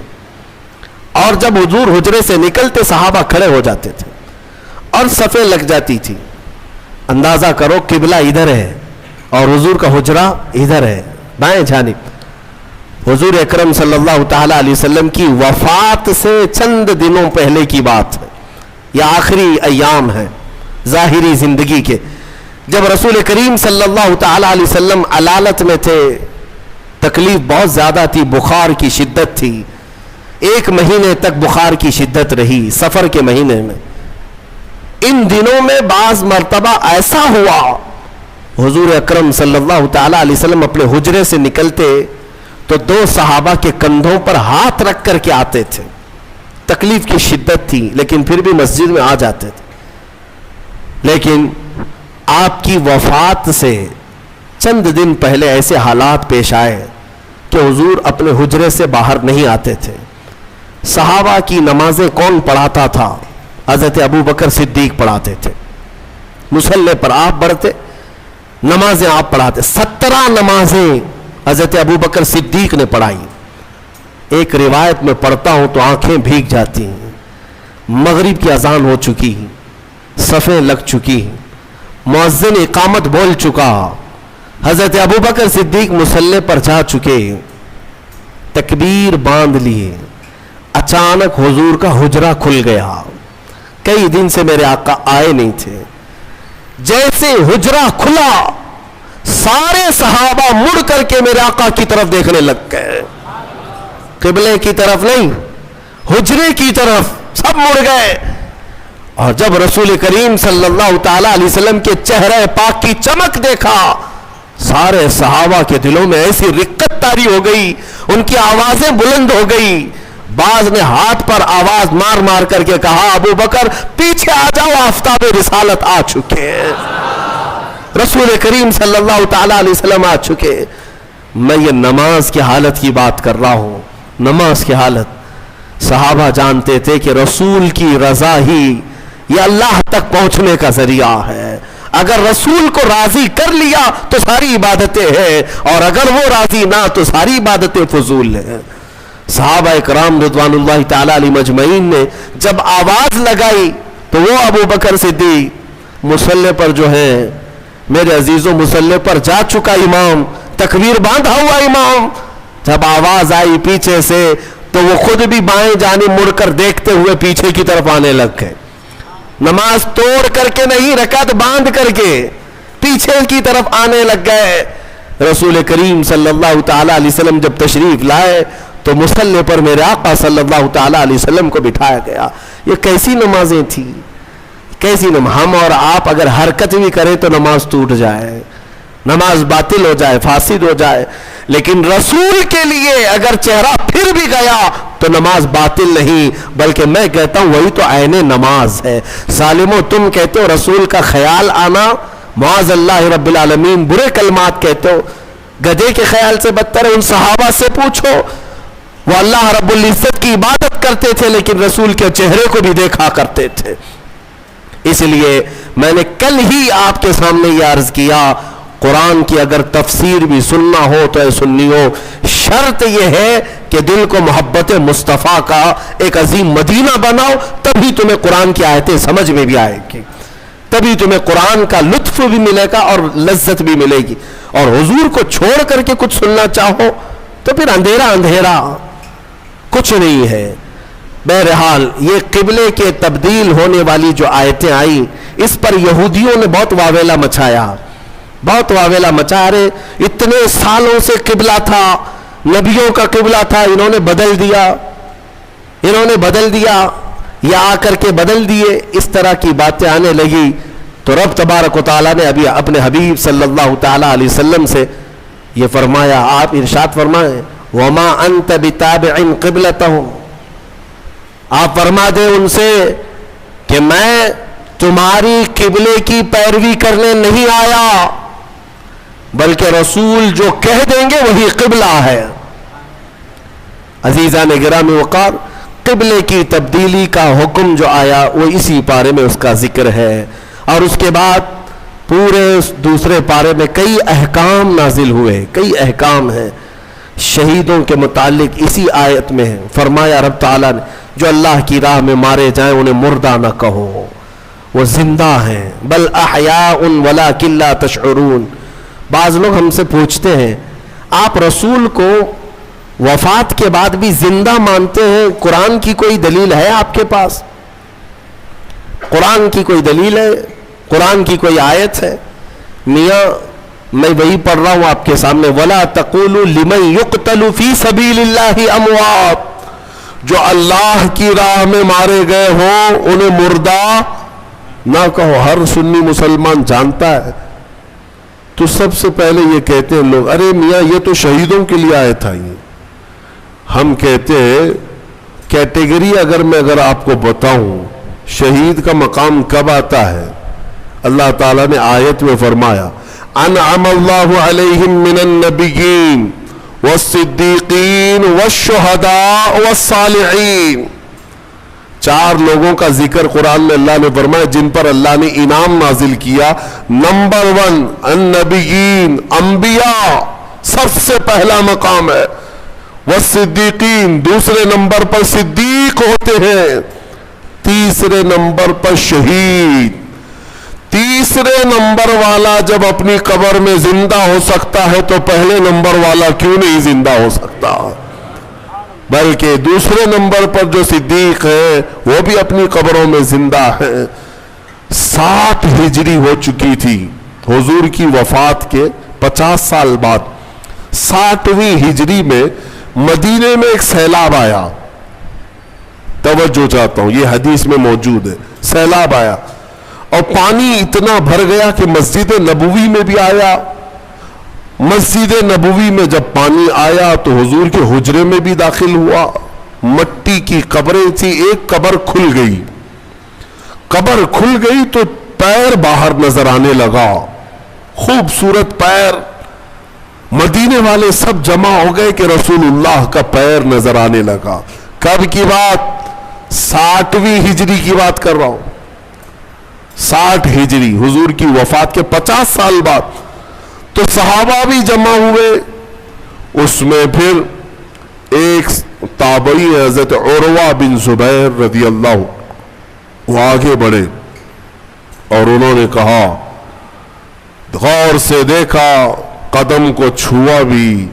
اور جب حضور حجرے سے نکلتے صحابہ کھڑے ہو جاتے تھے اور صفیں لگ جاتی تھی. اندازہ کرو قبلہ ادھر ہے اور حضور کا حجرہ ادھر ہے بائیں جانب. حضور اکرم صلی اللہ تعالی علیہ وسلم کی وفات سے چند دنوں پہلے کی بات ہے, یہ آخری ایام ہے ظاہری زندگی کے. جب رسول کریم صلی اللہ تعالی علیہ وسلم علالت میں تھے، تکلیف بہت زیادہ تھی، بخار کی شدت تھی، 1 مہینے تک بخار کی شدت رہی سفر کے مہینے میں. ان دنوں میں بعض مرتبہ ایسا ہوا حضور اکرم صلی اللہ تعالی علیہ وسلم اپنے حجرے سے نکلتے تو 2 صحابہ کے کندھوں پر ہاتھ رکھ کر کے آتے تھے. تکلیف کی شدت تھی لیکن پھر بھی مسجد میں آ جاتے تھے. لیکن آپ کی وفات سے چند دن پہلے ایسے حالات پیش آئے کہ حضور اپنے حجرے سے باہر نہیں آتے تھے. صحابہ کی نمازیں کون پڑھاتا تھا؟ حضرت ابو بکر صدیق پڑھاتے تھے. مصلی پر آپ بڑھتے، نمازیں آپ پڑھاتے. 17 نمازیں حضرت ابو بکر صدیق نے پڑھائی. ایک روایت میں پڑھتا ہوں تو آنکھیں بھیگ جاتی ہیں. مغرب کی اذان ہو چکی، صفیں لگ چکی، مؤذن اقامت بول چکا، حضرت ابو بکر صدیق مصلی پر جا چکے، تکبیر باندھ لیے. اچانک حضور کا حجرہ کھل گیا. کئی دن سے میرے آقا آئے نہیں تھے. جیسے حجرہ کھلا سارے صحابہ مڑ کر کے میرے آقا کی طرف دیکھنے لگ گئے. قبلے کی طرف نہیں، حجرے کی طرف سب مڑ گئے. اور جب رسول کریم صلی اللہ تعالی علیہ وسلم کے چہرے پاک کی چمک دیکھا، سارے صحابہ کے دلوں میں ایسی رقت طاری ہو گئی، ان کی آوازیں بلند ہو گئی. بعض نے ہاتھ پر آواز مار مار کر کے کہا ابو بکر پیچھے آ جاؤ، آفتاب رسالت آ چکے ہیں، رسول کریم صلی اللہ تعالی علیہ وسلم آ چکے. میں یہ نماز کی حالت کی بات کر رہا ہوں. نماز کی حالت، صحابہ جانتے تھے کہ رسول کی رضا ہی یہ اللہ تک پہنچنے کا ذریعہ ہے. اگر رسول کو راضی کر لیا تو ساری عبادتیں ہیں، اور اگر وہ راضی نہ تو ساری عبادتیں فضول ہیں. صحابہ اکرام رضوان اللہ تعالی علیہ مجمعین نے جب آواز لگائی تو وہ ابو بکر صدیق مصلی پر جو ہے میرے عزیزوں، مصلی پر جا چکا امام، تکبیر باندھا ہوا امام، جب آواز آئی پیچھے سے تو وہ خود بھی بائیں جانب مڑ کر دیکھتے ہوئے پیچھے کی طرف آنے لگ گئے. نماز توڑ کر کے نہیں، رکعت باندھ کر کے پیچھے کی طرف آنے لگ گئے. رسول کریم صلی اللہ تعالی علیہ وسلم جب تشریف لائے تو مصلی پر میرے آقا صلی اللہ تعالی علیہ وسلم کو بٹھایا گیا. یہ کیسی نمازیں تھیں، کیسی نماز. ہم اور آپ اگر حرکت بھی کریں تو نماز ٹوٹ جائے، نماز باطل ہو جائے، فاسد ہو جائے. لیکن رسول کے لیے اگر چہرہ پھر بھی گیا تو نماز باطل نہیں، بلکہ میں کہتا ہوں وہی تو عین نماز ہے. ظالمو، تم کہتے ہو رسول کا خیال آنا، معاذ اللہ رب العالمین برے کلمات کہتے ہو، گدھے کے خیال سے بدتر ہے. ان صحابہ سے پوچھو، وہ اللہ رب العزت کی عبادت کرتے تھے لیکن رسول کے چہرے کو بھی دیکھا کرتے تھے. اس لیے میں نے کل ہی آپ کے سامنے یہ عرض کیا، قرآن کی اگر تفسیر بھی سننا ہو تو اے سنیو، شرط یہ ہے کہ دل کو محبت مصطفیٰ کا ایک عظیم مدینہ بناؤ، تبھی تمہیں قرآن کی آیتیں سمجھ میں بھی آئے گی، تبھی تمہیں قرآن کا لطف بھی ملے گا اور لذت بھی ملے گی. اور حضور کو چھوڑ کر کے کچھ سننا چاہو تو پھر اندھیرا اندھیرا، کچھ نہیں ہے. بہرحال یہ قبلے کے تبدیل ہونے والی جو آیتیں آئیں، اس پر یہودیوں نے بہت واویلا مچایا، بہت واویلا مچا رہے. اتنے سالوں سے قبلہ تھا، نبیوں کا قبلہ تھا، انہوں نے بدل دیا، انہوں نے بدل دیا، یا آ کر کے بدل دیے. اس طرح کی باتیں آنے لگی تو رب تبارک و تعالیٰ نے ابھی اپنے حبیب صلی اللہ تعالیٰ علیہ وسلم سے یہ فرمایا. آپ ارشاد فرمائیں وَمَا أَنْتَ بِتَابِعٍ قِبْلَتَهُمْ، آپ فرما دیں ان سے کہ میں تمہاری قبلے کی پیروی کرنے نہیں آیا، بلکہ رسول جو کہہ دیں گے وہی قبلہ ہے. عزیزان گرامی وقار، قبلے کی تبدیلی کا حکم جو آیا وہ اسی پارے میں اس کا ذکر ہے. اور اس کے بعد پورے دوسرے پارے میں کئی احکام نازل ہوئے، کئی احکام ہیں شہیدوں کے متعلق. اسی آیت میں فرمایا رب تعالیٰ نے جو اللہ کی راہ میں مارے جائیں انہیں مردہ نہ کہو، وہ زندہ ہیں، بل احیاء ولکن لا تشعرون. بعض لوگ ہم سے پوچھتے ہیں آپ رسول کو وفات کے بعد بھی زندہ مانتے ہیں، قرآن کی کوئی دلیل ہے آپ کے پاس؟ قرآن کی کوئی دلیل ہے؟ قرآن کی کوئی آیت ہے؟ میاں میں وہی پڑھ رہا ہوں آپ کے سامنے، وَلَا تَقُولُوا لِمَنْ يُقْتَلُ فِي سَبِيلِ اللَّهِ أَمْوَاتٌ، جو اللہ کی راہ میں مارے گئے ہوں انہیں مردہ نہ کہو۔ ہر سنی مسلمان جانتا ہے، تو سب سے پہلے یہ کہتے ہیں لوگ، ارے میاں یہ تو شہیدوں کے لیے آیا تھا۔ یہ ہم کہتے ہیں کیٹیگری اگر آپ کو بتاؤں شہید کا مقام کب آتا ہے، اللہ تعالیٰ نے آیت میں فرمایا انعم اللہ علیہم من النبیین والصدیقین والشہداء والصالحین، 4 لوگوں کا ذکر قرآن میں اللہ نے فرمایا جن پر اللہ نے انعام نازل کیا۔ نمبر 1 النبیین، انبیاء سب سے پہلا مقام ہے، والصدیقین دوسرے نمبر پر صدیق ہوتے ہیں، تیسرے نمبر پر شہید۔ تیسرے نمبر والا جب اپنی قبر میں زندہ ہو سکتا ہے تو پہلے نمبر والا کیوں نہیں زندہ ہو سکتا؟ بلکہ دوسرے نمبر پر جو صدیق ہے وہ بھی اپنی قبروں میں زندہ ہے۔ 60 ہجری ہو چکی تھی حضور کی وفات کے 50 سال بعد، 60ویں ہجری میں مدینے میں ایک سیلاب آیا۔ توجہ چاہتا ہوں، یہ حدیث میں موجود ہے، سیلاب آیا اور پانی اتنا بھر گیا کہ مسجد نبوی میں بھی آیا۔ مسجد نبوی میں جب پانی آیا تو حضور کے حجرے میں بھی داخل ہوا۔ مٹی کی قبریں تھی، ایک قبر کھل گئی، قبر کھل گئی تو پیر باہر نظر آنے لگا، خوبصورت پیر۔ مدینے والے سب جمع ہو گئے کہ رسول اللہ کا پیر نظر آنے لگا۔ کب کی بات؟ 60ویں ہجری کی بات کر رہا ہوں، 60 ہجری حضور کی وفات کے 50 سال بعد۔ تو صحابہ بھی جمع ہوئے، اس میں پھر ایک تابعی حضرت عروہ بن زبیر رضی اللہ، وہ آگے بڑھے اور انہوں نے کہا، غور سے دیکھا، قدم کو چھوا بھی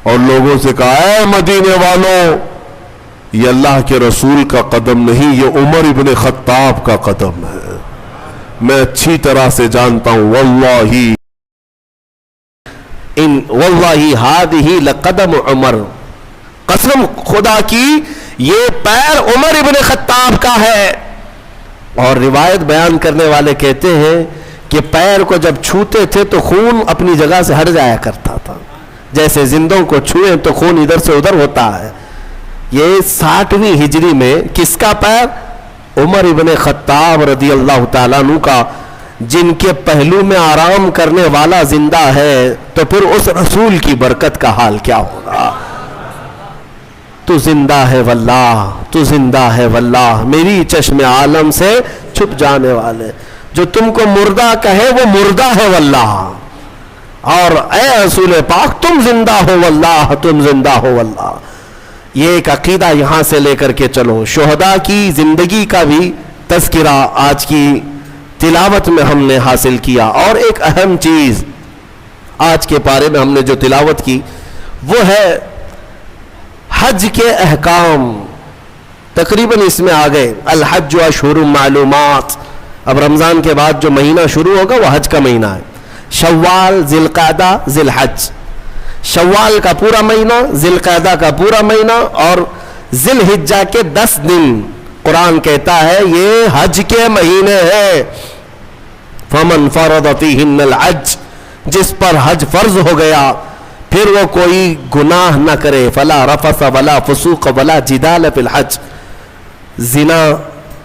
اور لوگوں سے کہا، اے مدینے والوں، یہ اللہ کے رسول کا قدم نہیں، یہ عمر ابن خطاب کا قدم ہے، میں اچھی طرح سے جانتا ہوں، واللہ ہذہ لقدم عمر، قسم خدا کی یہ پیر عمر ابن خطاب کا ہے۔ اور روایت بیان کرنے والے کہتے ہیں کہ پیر کو جب چھوتے تھے تو خون اپنی جگہ سے ہٹ جایا کرتا تھا، جیسے زندوں کو چھوئیں تو خون ادھر سے ادھر ہوتا ہے۔ یہ 60ویں ہجری میں کس کا پیر؟ عمر ابن خطاب رضی اللہ تعالیٰ عنہ کا، جن کے پہلو میں آرام کرنے والا زندہ ہے، تو پھر اس رسول کی برکت کا حال کیا ہوگا؟ تو زندہ ہے واللہ، تو زندہ ہے واللہ، میری چشم عالم سے چھپ جانے والے، جو تم کو مردہ کہے وہ مردہ ہے واللہ، اور اے رسول پاک تم زندہ ہو واللہ، تم زندہ ہو واللہ۔ یہ ایک عقیدہ یہاں سے لے کر کے چلو۔ شہداء کی زندگی کا بھی تذکرہ آج کی تلاوت میں ہم نے حاصل کیا، اور ایک اہم چیز آج کے پارے میں ہم نے جو تلاوت کی وہ ہے حج کے احکام۔ تقریباً اس میں آ گئے، الحج اشہر معلومات، اب رمضان کے بعد جو مہینہ شروع ہوگا وہ حج کا مہینہ ہے، شوال، ذی القعدہ، ذی الحج، شوال کا پورا مہینہ، ذی القعدہ کا پورا مہینہ، اور ذی الحجہ کے 10 دن قرآن کہتا ہے یہ حج کے مہینے ہیں۔ فمن فرض فیہن الحج، جس پر حج فرض ہو گیا پھر وہ کوئی گناہ نہ کرے، فلا رفث ولا فسوق ولا جدال فی الحج، زنا،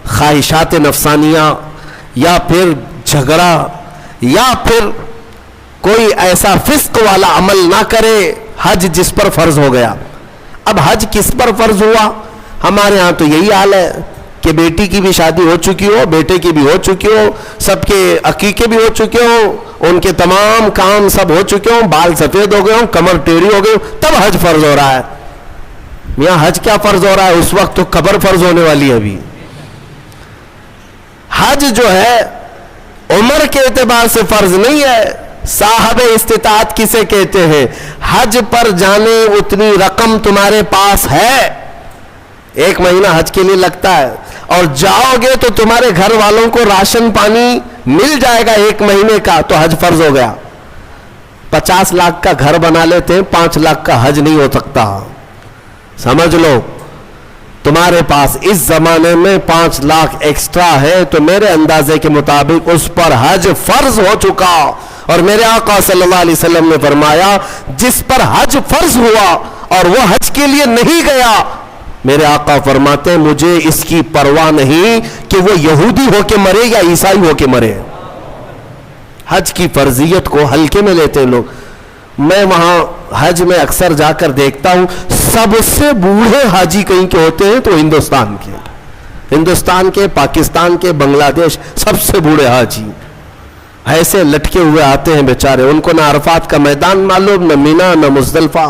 خواہشات نفسانیہ، یا پھر جھگڑا، یا پھر کوئی ایسا فسق والا عمل نہ کرے، حج جس پر فرض ہو گیا۔ اب حج کس پر فرض ہوا؟ ہمارے ہاں تو یہی حال ہے کہ بیٹی کی بھی شادی ہو چکی ہو، بیٹے کی بھی ہو چکی ہو، سب کے عقیقے بھی ہو چکے ہوں، ان کے تمام کام سب ہو چکے ہوں، بال سفید ہو گئے ہوں، کمر ٹیڑھی ہو گئی ہوں، تب حج فرض ہو رہا ہے۔ میاں حج کیا فرض ہو رہا ہے؟ اس وقت تو قبر فرض ہونے والی ہے۔ ابھی حج جو ہے عمر کے اعتبار سے فرض نہیں ہے۔ صاحب استطاعت کسے کہتے ہیں؟ حج پر جانے اتنی رقم تمہارے پاس ہے، 1 مہینہ حج کے لیے لگتا ہے، اور جاؤ گے تو تمہارے گھر والوں کو راشن پانی مل جائے گا 1 مہینے کا تو حج فرض ہو گیا. 50 لاکھ کا گھر بنا لیتے ہیں, 5 لاکھ کا حج نہیں ہو سکتا. سمجھ لو, تمہارے پاس اس زمانے میں 5 لاکھ ایکسٹرا ہے تو میرے اندازے کے مطابق اس پر حج فرض ہو چکا. اور میرے آقا صلی اللہ علیہ وسلم نے فرمایا جس پر حج فرض ہوا اور وہ حج کے لیے نہیں گیا, میرے آقا فرماتے ہیں مجھے اس کی پرواہ نہیں کہ وہ یہودی ہو کے مرے یا عیسائی ہو کے مرے. حج کی فرضیت کو ہلکے میں لیتے ہیں لوگ. میں وہاں حج میں اکثر جا کر دیکھتا ہوں, سب سے بوڑھے حاجی کہیں کے ہوتے ہیں تو ہندوستان کے, پاکستان کے, بنگلہ دیش, سب سے بوڑھے حاجی ایسے لٹکے ہوئے آتے ہیں بیچارے. ان کو نہ عرفات کا میدان معلوم, نہ مینا, نہ مزدلفہ.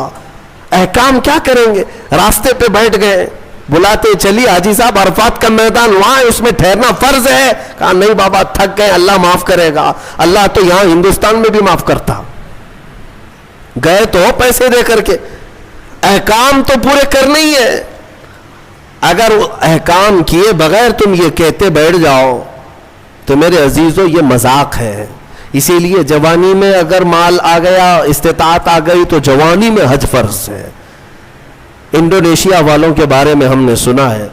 احکام کیا کریں گے؟ راستے پہ بیٹھ گئے, بلاتے چلیے حاجی صاحب عرفات کا میدان وہاں اس میں ٹھہرنا فرض ہے. کہا نہیں بابا تھک گئے, اللہ معاف کرے گا. اللہ تو یہاں ہندوستان میں بھی معاف کرتا. گئے تو پیسے دے کر کے, احکام تو پورے کرنے ہی ہے. اگر احکام کیے بغیر تم یہ کہتے بیٹھ جاؤ تو میرے عزیزو یہ مذاق ہے. اسی لیے جوانی میں اگر مال آ گیا, استطاعت آ گئی تو جوانی میں حج فرض ہے. انڈونیشیا والوں کے بارے میں ہم نے سنا ہے,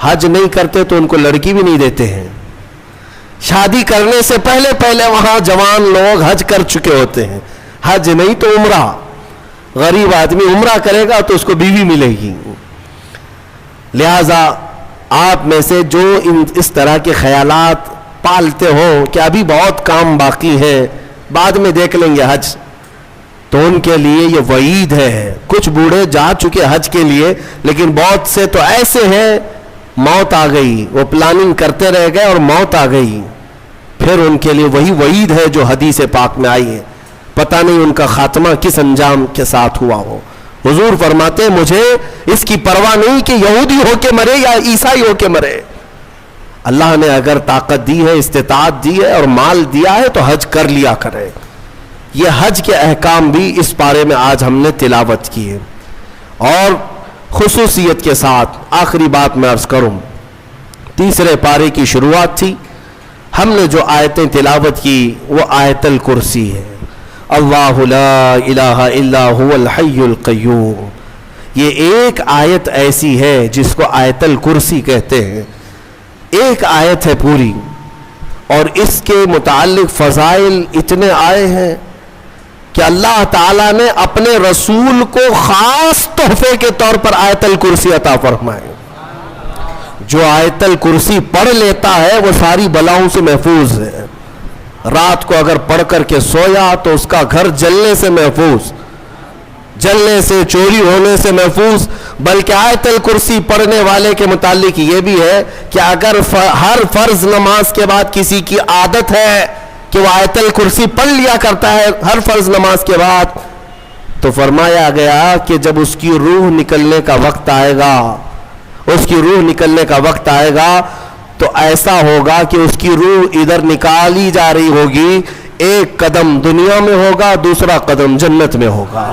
حج نہیں کرتے تو ان کو لڑکی بھی نہیں دیتے ہیں. شادی کرنے سے پہلے وہاں جوان لوگ حج کر چکے ہوتے ہیں. حج نہیں تو عمرہ. غریب آدمی عمرہ کرے گا تو اس کو بیوی ملے گی. لہذا آپ میں سے جو اس طرح کے خیالات پالتے ہو کہ ابھی بہت کام باقی ہے, بعد میں دیکھ لیں گے حج, تو ان کے لیے یہ وعید ہے. کچھ بوڑھے جا چکے حج کے لیے, لیکن بہت سے تو ایسے ہیں موت آ گئی, وہ پلاننگ کرتے رہ گئے اور موت آ گئی. پھر ان کے لیے وہی وعید ہے جو حدیث پاک میں آئی ہے. پتہ نہیں ان کا خاتمہ کس انجام کے ساتھ ہوا ہو. حضور فرماتے ہیں مجھے اس کی پرواہ نہیں کہ یہودی ہو کے مرے یا عیسائی ہو کے مرے. اللہ نے اگر طاقت دی ہے, استطاعت دی ہے اور مال دیا ہے تو حج کر لیا کرے. یہ حج کے احکام بھی اس پارے میں آج ہم نے تلاوت کی ہے. اور خصوصیت کے ساتھ آخری بات میں عرض کروں, تیسرے پارے کی شروعات تھی, ہم نے جو آیتیں تلاوت کی وہ آیت الکرسی ہے. اللہ لا الہ الا هو الحی القیوم. یہ ایک آیت ایسی ہے جس کو آیت الکرسی کہتے ہیں. ایک آیت ہے پوری, اور اس کے متعلق فضائل اتنے آئے ہیں کہ اللہ تعالیٰ نے اپنے رسول کو خاص تحفے کے طور پر آیت الکرسی عطا فرمائے. جو آیت الکرسی پڑھ لیتا ہے وہ ساری بلاؤں سے محفوظ ہے. رات کو اگر پڑھ کر کے سویا تو اس کا گھر جلنے سے محفوظ, جلنے سے, چوری ہونے سے محفوظ. بلکہ آیت الکرسی پڑھنے والے کے متعلق یہ بھی ہے کہ اگر ہر فرض نماز کے بعد کسی کی عادت ہے کہ وہ آیت الکرسی پڑھ لیا کرتا ہے ہر فرض نماز کے بعد, تو فرمایا گیا کہ جب اس کی روح نکلنے کا وقت آئے گا, اس کی روح نکلنے کا وقت آئے گا تو ایسا ہوگا کہ اس کی روح ادھر نکالی جا رہی ہوگی, ایک قدم دنیا میں ہوگا, دوسرا قدم جنت میں ہوگا.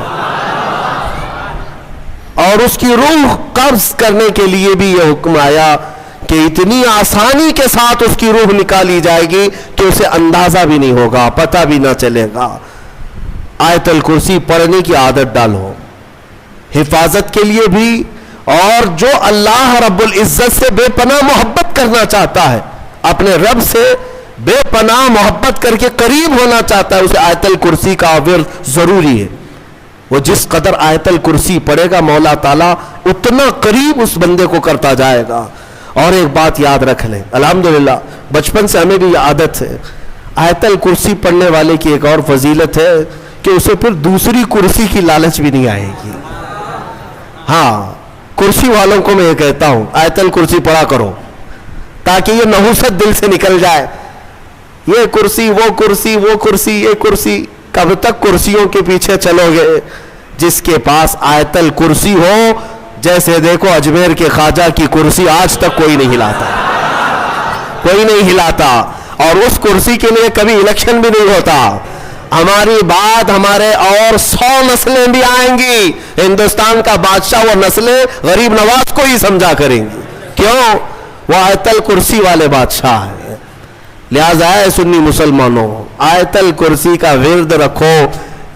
اور اس کی روح قبض کرنے کے لیے بھی یہ حکم آیا کہ اتنی آسانی کے ساتھ اس کی روح نکالی جائے گی کہ اسے اندازہ بھی نہیں ہوگا, پتہ بھی نہ چلے گا. آیت الکرسی پڑھنے کی عادت ڈالو, حفاظت کے لیے بھی, اور جو اللہ رب العزت سے بے پناہ محبت کرنا چاہتا ہے, اپنے رب سے بے پناہ محبت کر کے قریب ہونا چاہتا ہے, اسے آیت الکرسی کا ورد ضروری ہے. وہ جس قدر آیت الکرسی پڑھے گا مولا تعالیٰ اتنا قریب اس بندے کو کرتا جائے گا. اور ایک بات یاد رکھ لیں, الحمدللہ بچپن سے ہمیں بھی یہ عادت ہے, آیت الکرسی پڑھنے والے کی ایک اور فضیلت ہے کہ اسے پھر دوسری کرسی کی لالچ بھی نہیں آئے گی. ہاں, کرسی والوں کو میں یہ کہتا ہوں آیت الکرسی پڑھا کرو تاکہ یہ نحوست دل سے نکل جائے. یہ کرسی, وہ کرسی, وہ کرسی, یہ کرسی, کب تک کرسیوں کے پیچھے چلو گے؟ جس کے پاس آیت الکرسی ہو, جیسے دیکھو اجمیر کے خواجہ کی کرسی آج تک کوئی نہیں ہلاتا, کوئی نہیں ہلاتا, اور اس کرسی کے لیے کبھی الیکشن بھی نہیں ہوتا. ہماری بات ہمارے اور 100 نسلیں بھی آئیں گی, ہندوستان کا بادشاہ وہ نسلیں غریب نواز کو ہی سمجھا کریں گی. کیوں؟ وہ آیت الکرسی والے بادشاہ ہیں. لہذا اے سنی مسلمانوں، آیت الکرسی کا ورد رکھو.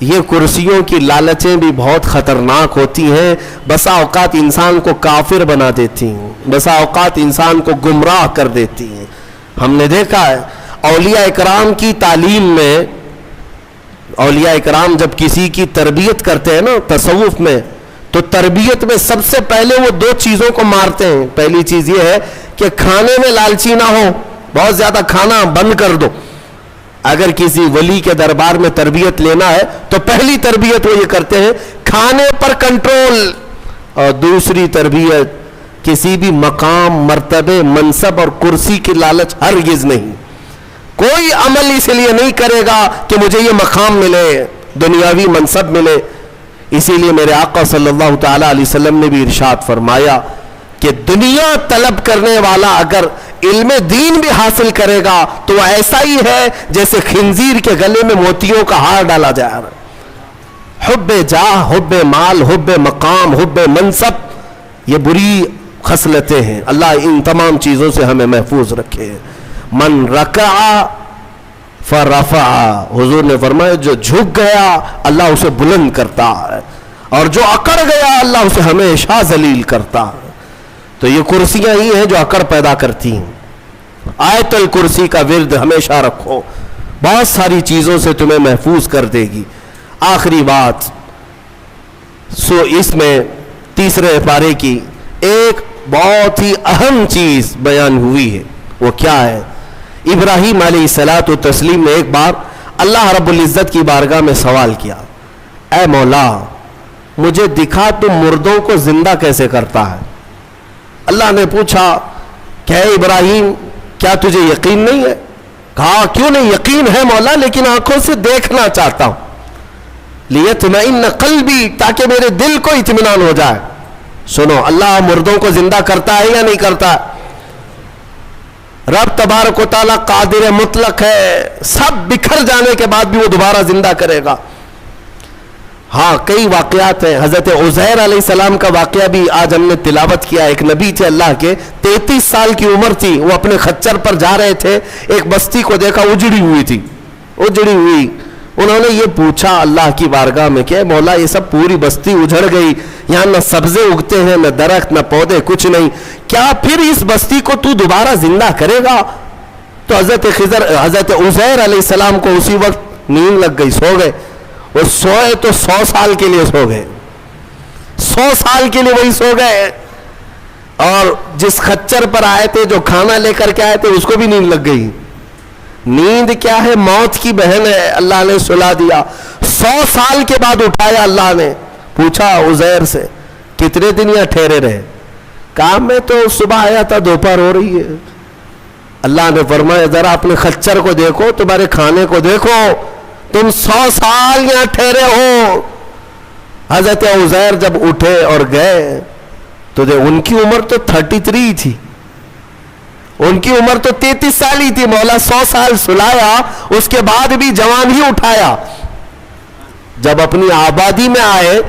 یہ کرسیوں کی لالچیں بھی بہت خطرناک ہوتی ہیں، بسا اوقات انسان کو کافر بنا دیتی ہیں، بسا اوقات انسان کو گمراہ کر دیتی ہیں. ہم نے دیکھا ہے اولیاء اکرام کی تعلیم میں، اولیاء اکرام جب کسی کی تربیت کرتے ہیں نا تصوف میں، تو تربیت میں سب سے پہلے وہ دو چیزوں کو مارتے ہیں. پہلی چیز یہ ہے کہ کھانے میں لالچی نہ ہو، بہت زیادہ کھانا بند کر دو. اگر کسی ولی کے دربار میں تربیت لینا ہے تو پہلی تربیت وہ یہ کرتے ہیں کھانے پر کنٹرول. اور دوسری تربیت کسی بھی مقام، مرتبے، منصب اور کرسی کی لالچ ہرگز نہیں. کوئی عمل اس لیے نہیں کرے گا کہ مجھے یہ مقام ملے، دنیاوی منصب ملے. اسی لیے میرے آقا صلی اللہ تعالی علیہ وسلم نے بھی ارشاد فرمایا کہ دنیا طلب کرنے والا اگر علم دین بھی حاصل کرے گا تو وہ ایسا ہی ہے جیسے خنزیر کے گلے میں موتیوں کا ہار ڈالا جا رہا. حب جاہ، حب مال، حب مقام، حب منصب، یہ بری خصلتیں ہیں. اللہ ان تمام چیزوں سے ہمیں محفوظ رکھے. من رکع فرفع، حضور نے فرمایا جو جھک گیا اللہ اسے بلند کرتا ہے، اور جو اکڑ گیا اللہ اسے ہمیشہ ذلیل کرتا ہے. تو یہ کرسیاں ہی ہیں جو اکڑ پیدا کرتی ہیں. آیت الکرسی کا ورد ہمیشہ رکھو، بہت ساری چیزوں سے تمہیں محفوظ کر دے گی. آخری بات، اس میں تیسرے پارے کی ایک بہت ہی اہم چیز بیان ہوئی ہے. وہ کیا ہے؟ ابراہیم علیہ الصلاۃ والتسلیم نے ایک بار اللہ رب العزت کی بارگاہ میں سوال کیا، اے مولا مجھے دکھا تم مردوں کو زندہ کیسے کرتا ہے. اللہ نے پوچھا کہ اے ابراہیم کیا تجھے یقین نہیں ہے؟ کہا کیوں نہیں، یقین ہے مولا، لیکن آنکھوں سے دیکھنا چاہتا ہوں. لیطمئن قلبی، تاکہ میرے دل کو اطمینان ہو جائے. سنو، اللہ مردوں کو زندہ کرتا ہے یا نہیں کرتا؟ رب تبارک و تعالیٰ قادر مطلق ہے، سب بکھر جانے کے بعد بھی وہ دوبارہ زندہ کرے گا. ہاں کئی واقعات ہیں. حضرت عزیر علیہ السلام کا واقعہ بھی آج ہم نے تلاوت کیا. ایک نبی تھے اللہ کے، 33 سال کی عمر تھی، وہ اپنے خچر پر جا رہے تھے، ایک بستی کو دیکھا اجڑی ہوئی تھی، اجڑی ہوئی. انہوں نے یہ پوچھا اللہ کی بارگاہ میں کہ مولا یہ سب پوری بستی اجڑ گئی، یہاں نہ سبزے اگتے ہیں، نہ درخت، نہ پودے، کچھ نہیں، کیا پھر اس بستی کو تو دوبارہ زندہ کرے گا؟ تو حضرت عزیر علیہ السلام کو اسی وقت نیند لگ گئی، سو گئے. اور سوئے تو 100 سال کے لیے سو گئے، 100 سال کے لیے وہی سو گئے. اور جس خچر پر آئے تھے، جو کھانا لے کر کے آئے تھے، اس کو بھی نیند لگ گئی. نیند کیا ہے؟ موت کی بہن ہے. اللہ نے سلا دیا. 100 سال کے بعد اٹھایا اللہ نے. پوچھا عزیر سے کتنے دن یہاں ٹھہرے رہے؟ کہا میں تو صبح آیا تھا، دوپہر ہو رہی ہے. اللہ نے فرمایا ذرا اپنے خچر کو دیکھو، تمہارے کھانے کو دیکھو، تم 100 سال یہاں ٹھہرے ہو. حضرت عزیر جب اٹھے اور گئے تو ان کی عمر تو 33 تھی، ان کی عمر تو 33 سال ہی تھی. مولا 100 سال سلایا، اس کے بعد بھی جوان ہی اٹھایا. جب اپنی آبادی میں آئے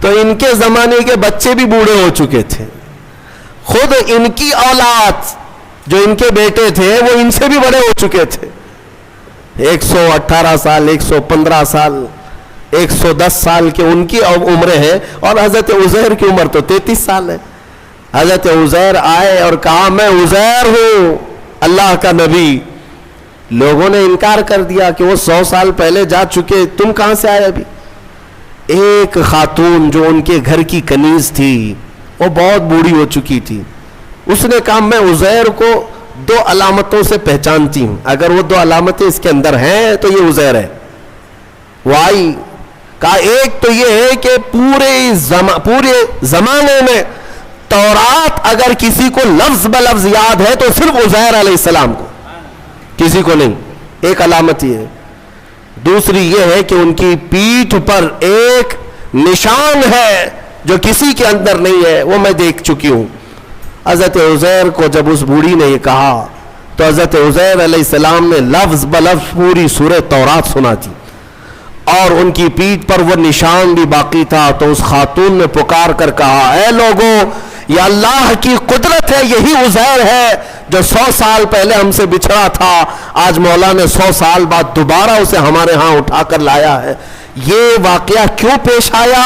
تو ان کے زمانے کے بچے بھی بوڑھے ہو چکے تھے. خود ان کی اولاد جو ان کے بیٹے تھے وہ ان سے بھی بڑے ہو چکے تھے. 118 سال، 115 سال، 110 سال کے ان کی عمریں ہیں، اور حضرت عزیر کی عمر تو 33 سال ہے. حضرت عزیر آئے اور کہا میں عزیر ہوں، اللہ کا نبی. لوگوں نے انکار کر دیا کہ وہ 100 سال پہلے جا چکے، تم کہاں سے آئے ابھی؟ ایک خاتون جو ان کے گھر کی کنیز تھی، وہ بہت بوڑھی ہو چکی تھی، اس نے کہا میں عزیر کو 2 علامتوں سے پہچانتی ہوں، اگر وہ 2 علامتیں اس کے اندر ہیں تو یہ عزیر ہے. وہ آئی، کہا ایک تو یہ ہے کہ پورے زمانے میں تورات اگر کسی کو لفظ بلفظ یاد ہے تو صرف عزیر علیہ السلام کو، کسی کو نہیں. ایک علامت یہ ہے. دوسری یہ ہے کہ ان کی پیٹھ پر ایک نشان ہے جو کسی کے اندر نہیں ہے، وہ میں دیکھ چکی ہوں. حضرت عزیر کو جب اس بوڑھی نے یہ کہا تو حضرت عزیر علیہ السلام نے لفظ بلفظ پوری سورہ تورات سنا دی، اور ان کی پیٹھ پر وہ نشان بھی باقی تھا. تو اس خاتون نے پکار کر کہا اے لوگوں، یہ اللہ کی قدرت ہے، یہی عزیر ہے جو 100 سال پہلے ہم سے بچھڑا تھا، آج مولا نے 100 سال بعد دوبارہ اسے ہمارے ہاں اٹھا کر لایا ہے۔ یہ واقعہ کیوں پیش آیا؟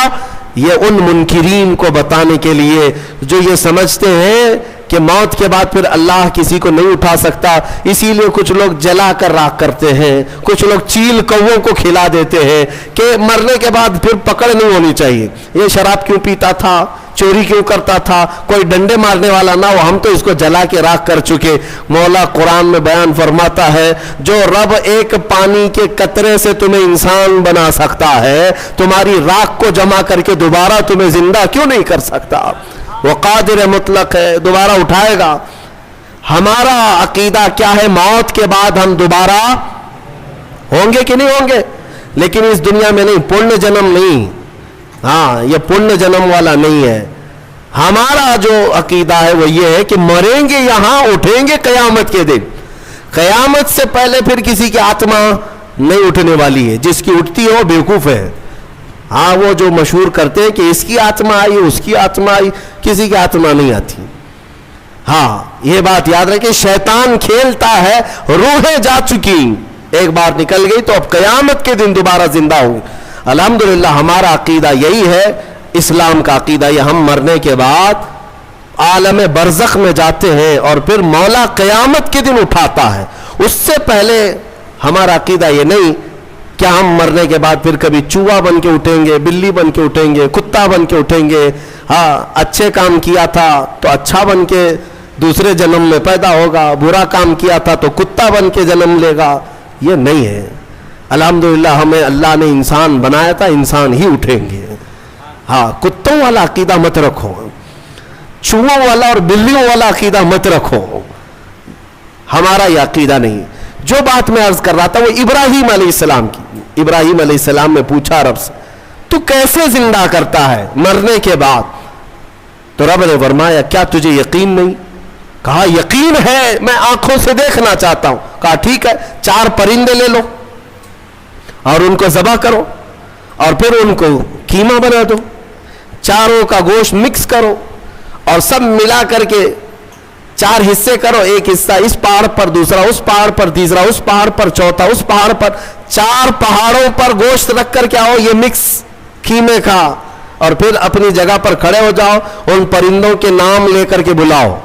یہ ان منکرین کو بتانے کے لیے جو یہ سمجھتے ہیں کہ موت کے بعد پھر اللہ کسی کو نہیں اٹھا سکتا، اسی لیے کچھ لوگ جلا کر راکھ کرتے ہیں، کچھ لوگ چیل کووں کو کھلا دیتے ہیں کہ مرنے کے بعد پھر پکڑ نہیں ہونی چاہیے۔ یہ شراب کیوں پیتا تھا، چوری کیوں کرتا تھا، کوئی ڈنڈے مارنے والا نہ ہو، ہم تو اس کو جلا کے راکھ کر چکے۔ مولا قرآن میں بیان فرماتا ہے جو رب ایک پانی کے قطرے سے تمہیں انسان بنا سکتا ہے، تمہاری راکھ کو جمع کر کے دوبارہ تمہیں زندہ کیوں نہیں کر سکتا؟ وہ قادر مطلق ہے، دوبارہ اٹھائے گا۔ ہمارا عقیدہ کیا ہے؟ موت کے بعد ہم دوبارہ ہوں گے کہ نہیں ہوں گے، لیکن اس دنیا میں نہیں، پرن جنم نہیں۔ ہاں، یہ پرن جنم والا نہیں ہے۔ ہمارا جو عقیدہ ہے وہ یہ ہے کہ مریں گے یہاں، اٹھیں گے قیامت کے دن۔ قیامت سے پہلے پھر کسی کی آتما نہیں اٹھنے والی ہے، جس کی اٹھتی ہے وہ بیوقوف ہے۔ ہاں، وہ جو مشہور کرتے ہیں کہ اس کی آتما آئی، اس کی آتما آئی، کسی کی آتما نہیں آتی۔ ہاں، یہ بات یاد رکھیں، شیطان کھیلتا ہے، روحیں جا چکی، ایک بار نکل گئی تو اب قیامت کے دن دوبارہ زندہ ہوگی۔ الحمدللہ ہمارا عقیدہ یہی ہے، اسلام کا عقیدہ یہ، ہم مرنے کے بعد عالم برزخ میں جاتے ہیں اور پھر مولا قیامت کے دن اٹھاتا ہے۔ اس سے پہلے ہمارا عقیدہ یہ نہیں کہ ہم مرنے کے بعد پھر کبھی چوہا بن کے اٹھیں گے، بلی بن کے اٹھیں گے، کتا بن کے اٹھیں گے۔ ہاں، اچھے کام کیا تھا تو اچھا بن کے دوسرے جنم میں پیدا ہوگا، برا کام کیا تھا تو کتا بن کے جنم لے گا، یہ نہیں ہے۔ الحمدللہ ہمیں اللہ نے انسان بنایا تھا، انسان ہی اٹھیں گے۔ ہاں، کتوں والا عقیدہ مت رکھو، چوہوں والا اور بلیوں والا عقیدہ مت رکھو، ہمارا یہ عقیدہ نہیں۔ جو بات میں عرض کر رہا تھا وہ ابراہیم علیہ السلام کی۔ ابراہیم علیہ السلام نے پوچھا رب سے تو کیسے زندہ کرتا ہے مرنے کے بعد؟ تو رب نے فرمایا کیا تجھے یقین نہیں؟ کہا یقین ہے، میں آنکھوں سے دیکھنا چاہتا ہوں۔ کہا ٹھیک ہے، 4 پرندے لے لو اور ان کو ذبح کرو اور پھر ان کو قیمہ بنا دو، چاروں کا گوشت مکس کرو اور سب ملا کر کے 4 حصے کرو، ایک حصہ اس پہاڑ پر، دوسرا اس پہاڑ پر، تیسرا اس پہاڑ پر، چوتھا اس پہاڑ پر، 4 پہاڑوں پر گوشت رکھ کر کے آؤ یہ مکس قیمے کا، اور پھر اپنی جگہ پر کھڑے ہو جاؤ، ان پرندوں کے نام لے کر کے بلاؤ۔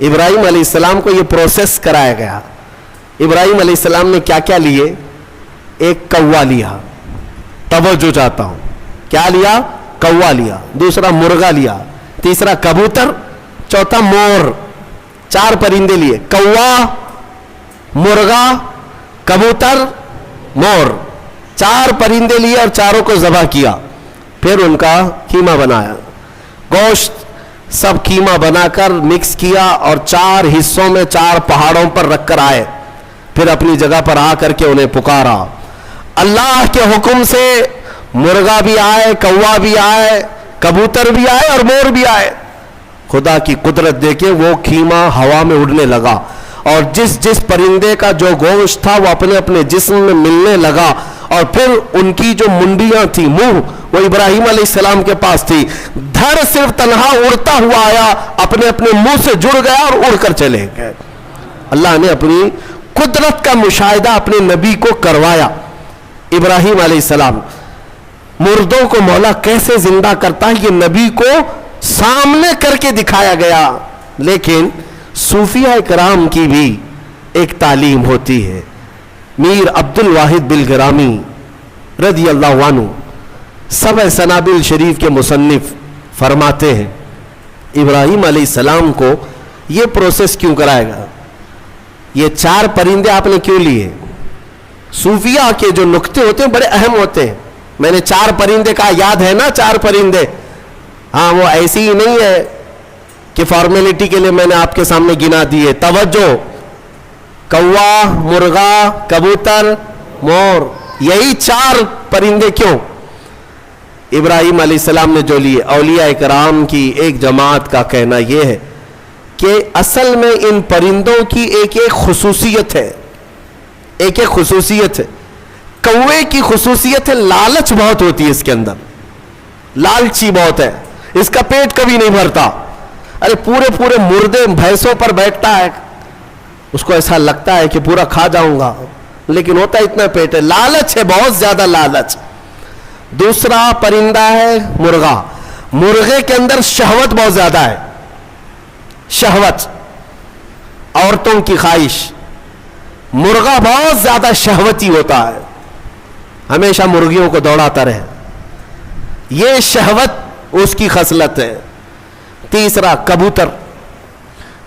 ابراہیم علیہ السلام کو یہ پروسیس کرایا گیا۔ ابراہیم علیہ السلام نے کیا کیا لیے؟ ایک کوا لیا، توجہ چاہتا ہوں، کیا لیا؟ کوا لیا، دوسرا مرغا لیا، تیسرا کبوتر، چوتھا مور، 4 پرندے لیے، کوا، مرغا، کبوتر، مور، 4 پرندے لیے اور چاروں کو ذبح کیا، پھر ان کا قیمہ بنایا، گوشت سب قیمہ بنا کر مکس کیا اور 4 حصوں میں 4 پہاڑوں پر رکھ کر آئے، پھر اپنی جگہ پر آ کر کے انہیں پکارا۔ اللہ کے حکم سے مرغا بھی آئے، کوا بھی آئے، کبوتر بھی آئے اور مور بھی آئے۔ خدا کی قدرت دیکھیں، وہ قیمہ ہوا میں اڑنے لگا اور جس جس پرندے کا جو گوشت تھا وہ اپنے اپنے جسم میں ملنے لگا، اور پھر ان کی جو منڈیاں تھی، منہ، وہ ابراہیم علیہ السلام کے پاس تھی، دھڑ صرف تنہا اڑتا ہوا آیا، اپنے اپنے منہ سے جڑ گیا اور اڑ کر چلے گئے۔ اللہ نے اپنی قدرت کا مشاہدہ اپنے نبی کو کروایا۔ ابراہیم علیہ السلام، مردوں کو مولا کیسے زندہ کرتا ہے یہ نبی کو سامنے کر کے دکھایا گیا۔ لیکن صوفیہ کرام کی بھی ایک تعلیم ہوتی ہے۔ میر عبد الواحد بلگرامی رضی اللہ عنہ، سبع سنابل شریف کے مصنف، فرماتے ہیں ابراہیم علیہ السلام کو یہ پروسیس کیوں کرایا گیا؟ یہ 4 پرندے آپ نے کیوں لیے؟ صوفیہ کے جو نقطے ہوتے ہیں بڑے اہم ہوتے ہیں۔ میں نے 4 پرندے کہا، یاد ہے نا 4 پرندے؟ ہاں، وہ ایسی ہی نہیں ہے کہ فارمیلٹی کے لیے میں نے آپ کے سامنے گنا دیے۔ توجہ، کوا، مرغا، کبوتر، مور، یہی 4 پرندے کیوں؟ ابراہیم علیہ السلام نے جو لیے، اولیاء کرام کی ایک جماعت کا کہنا یہ ہے کہ اصل میں ان پرندوں کی ایک خصوصیت ہے، ایک خصوصیت ہے۔ کوے کی خصوصیت ہے لالچ بہت ہوتی ہے اس کے اندر، لالچی بہت ہے، اس کا پیٹ کبھی نہیں بھرتا۔ ارے پورے پورے مردے بھینسوں پر بیٹھتا ہے, اس کو ایسا لگتا ہے کہ پورا کھا جاؤں گا, لیکن ہوتا اتنا پیٹ ہے. لالچ ہے, بہت زیادہ لالچ. دوسرا پرندہ ہے مرغا. مرغے کے اندر شہوت بہت زیادہ ہے, شہوت, عورتوں کی خواہش. مرغا بہت زیادہ شہوتی ہوتا ہے, ہمیشہ مرغیوں کو دوڑاتا رہے, یہ شہوت اس کی خصلت ہے. تیسرا کبوتر.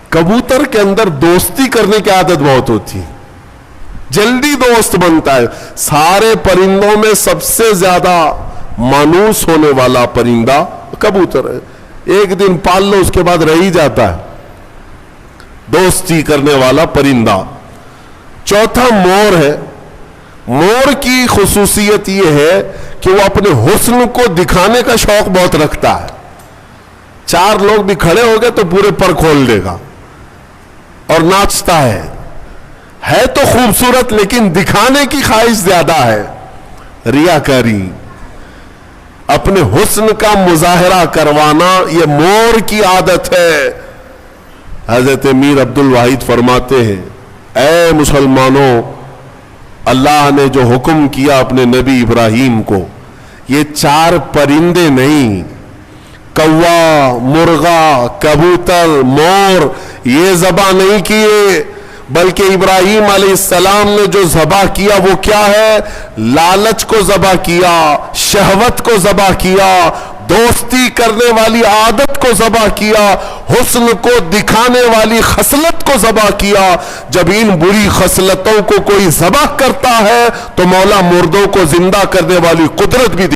کبوتر کے اندر دوستی کرنے کی عادت بہت ہوتی ہے, جلدی دوست بنتا ہے. سارے پرندوں میں سب سے زیادہ مانوس ہونے والا پرندہ کبوتر ہے. ایک دن پال لو اس کے بعد رہ ہی جاتا ہے, دوستی کرنے والا پرندہ. چوتھا مور ہے. مور کی خصوصیت یہ ہے کہ وہ اپنے حسن کو دکھانے کا شوق بہت رکھتا ہے. چار لوگ بھی کھڑے ہو گئے تو پورے پر کھول دے گا اور ناچتا ہے تو خوبصورت, لیکن دکھانے کی خواہش زیادہ ہے, ریاکاری, اپنے حسن کا مظاہرہ کروانا, یہ مور کی عادت ہے. حضرت میر عبد الواحد فرماتے ہیں, اے مسلمانوں, اللہ نے جو حکم کیا اپنے نبی ابراہیم کو, یہ چار پرندے نہیں, کوا, مرغا, کبوتر, مور, یہ ذبح نہیں کیے, بلکہ ابراہیم علیہ السلام نے جو ذبح کیا وہ کیا ہے؟ لالچ کو ذبح کیا, شہوت کو ذبح کیا, دوستی کرنے والی عادت کو ذبح کیا, حسن کو دکھانے والی خصلت کو ذبح کیا. جب ان بری خصلتوں کو کوئی ذبح کرتا ہے تو مولا مردوں کو زندہ کرنے والی قدرت بھی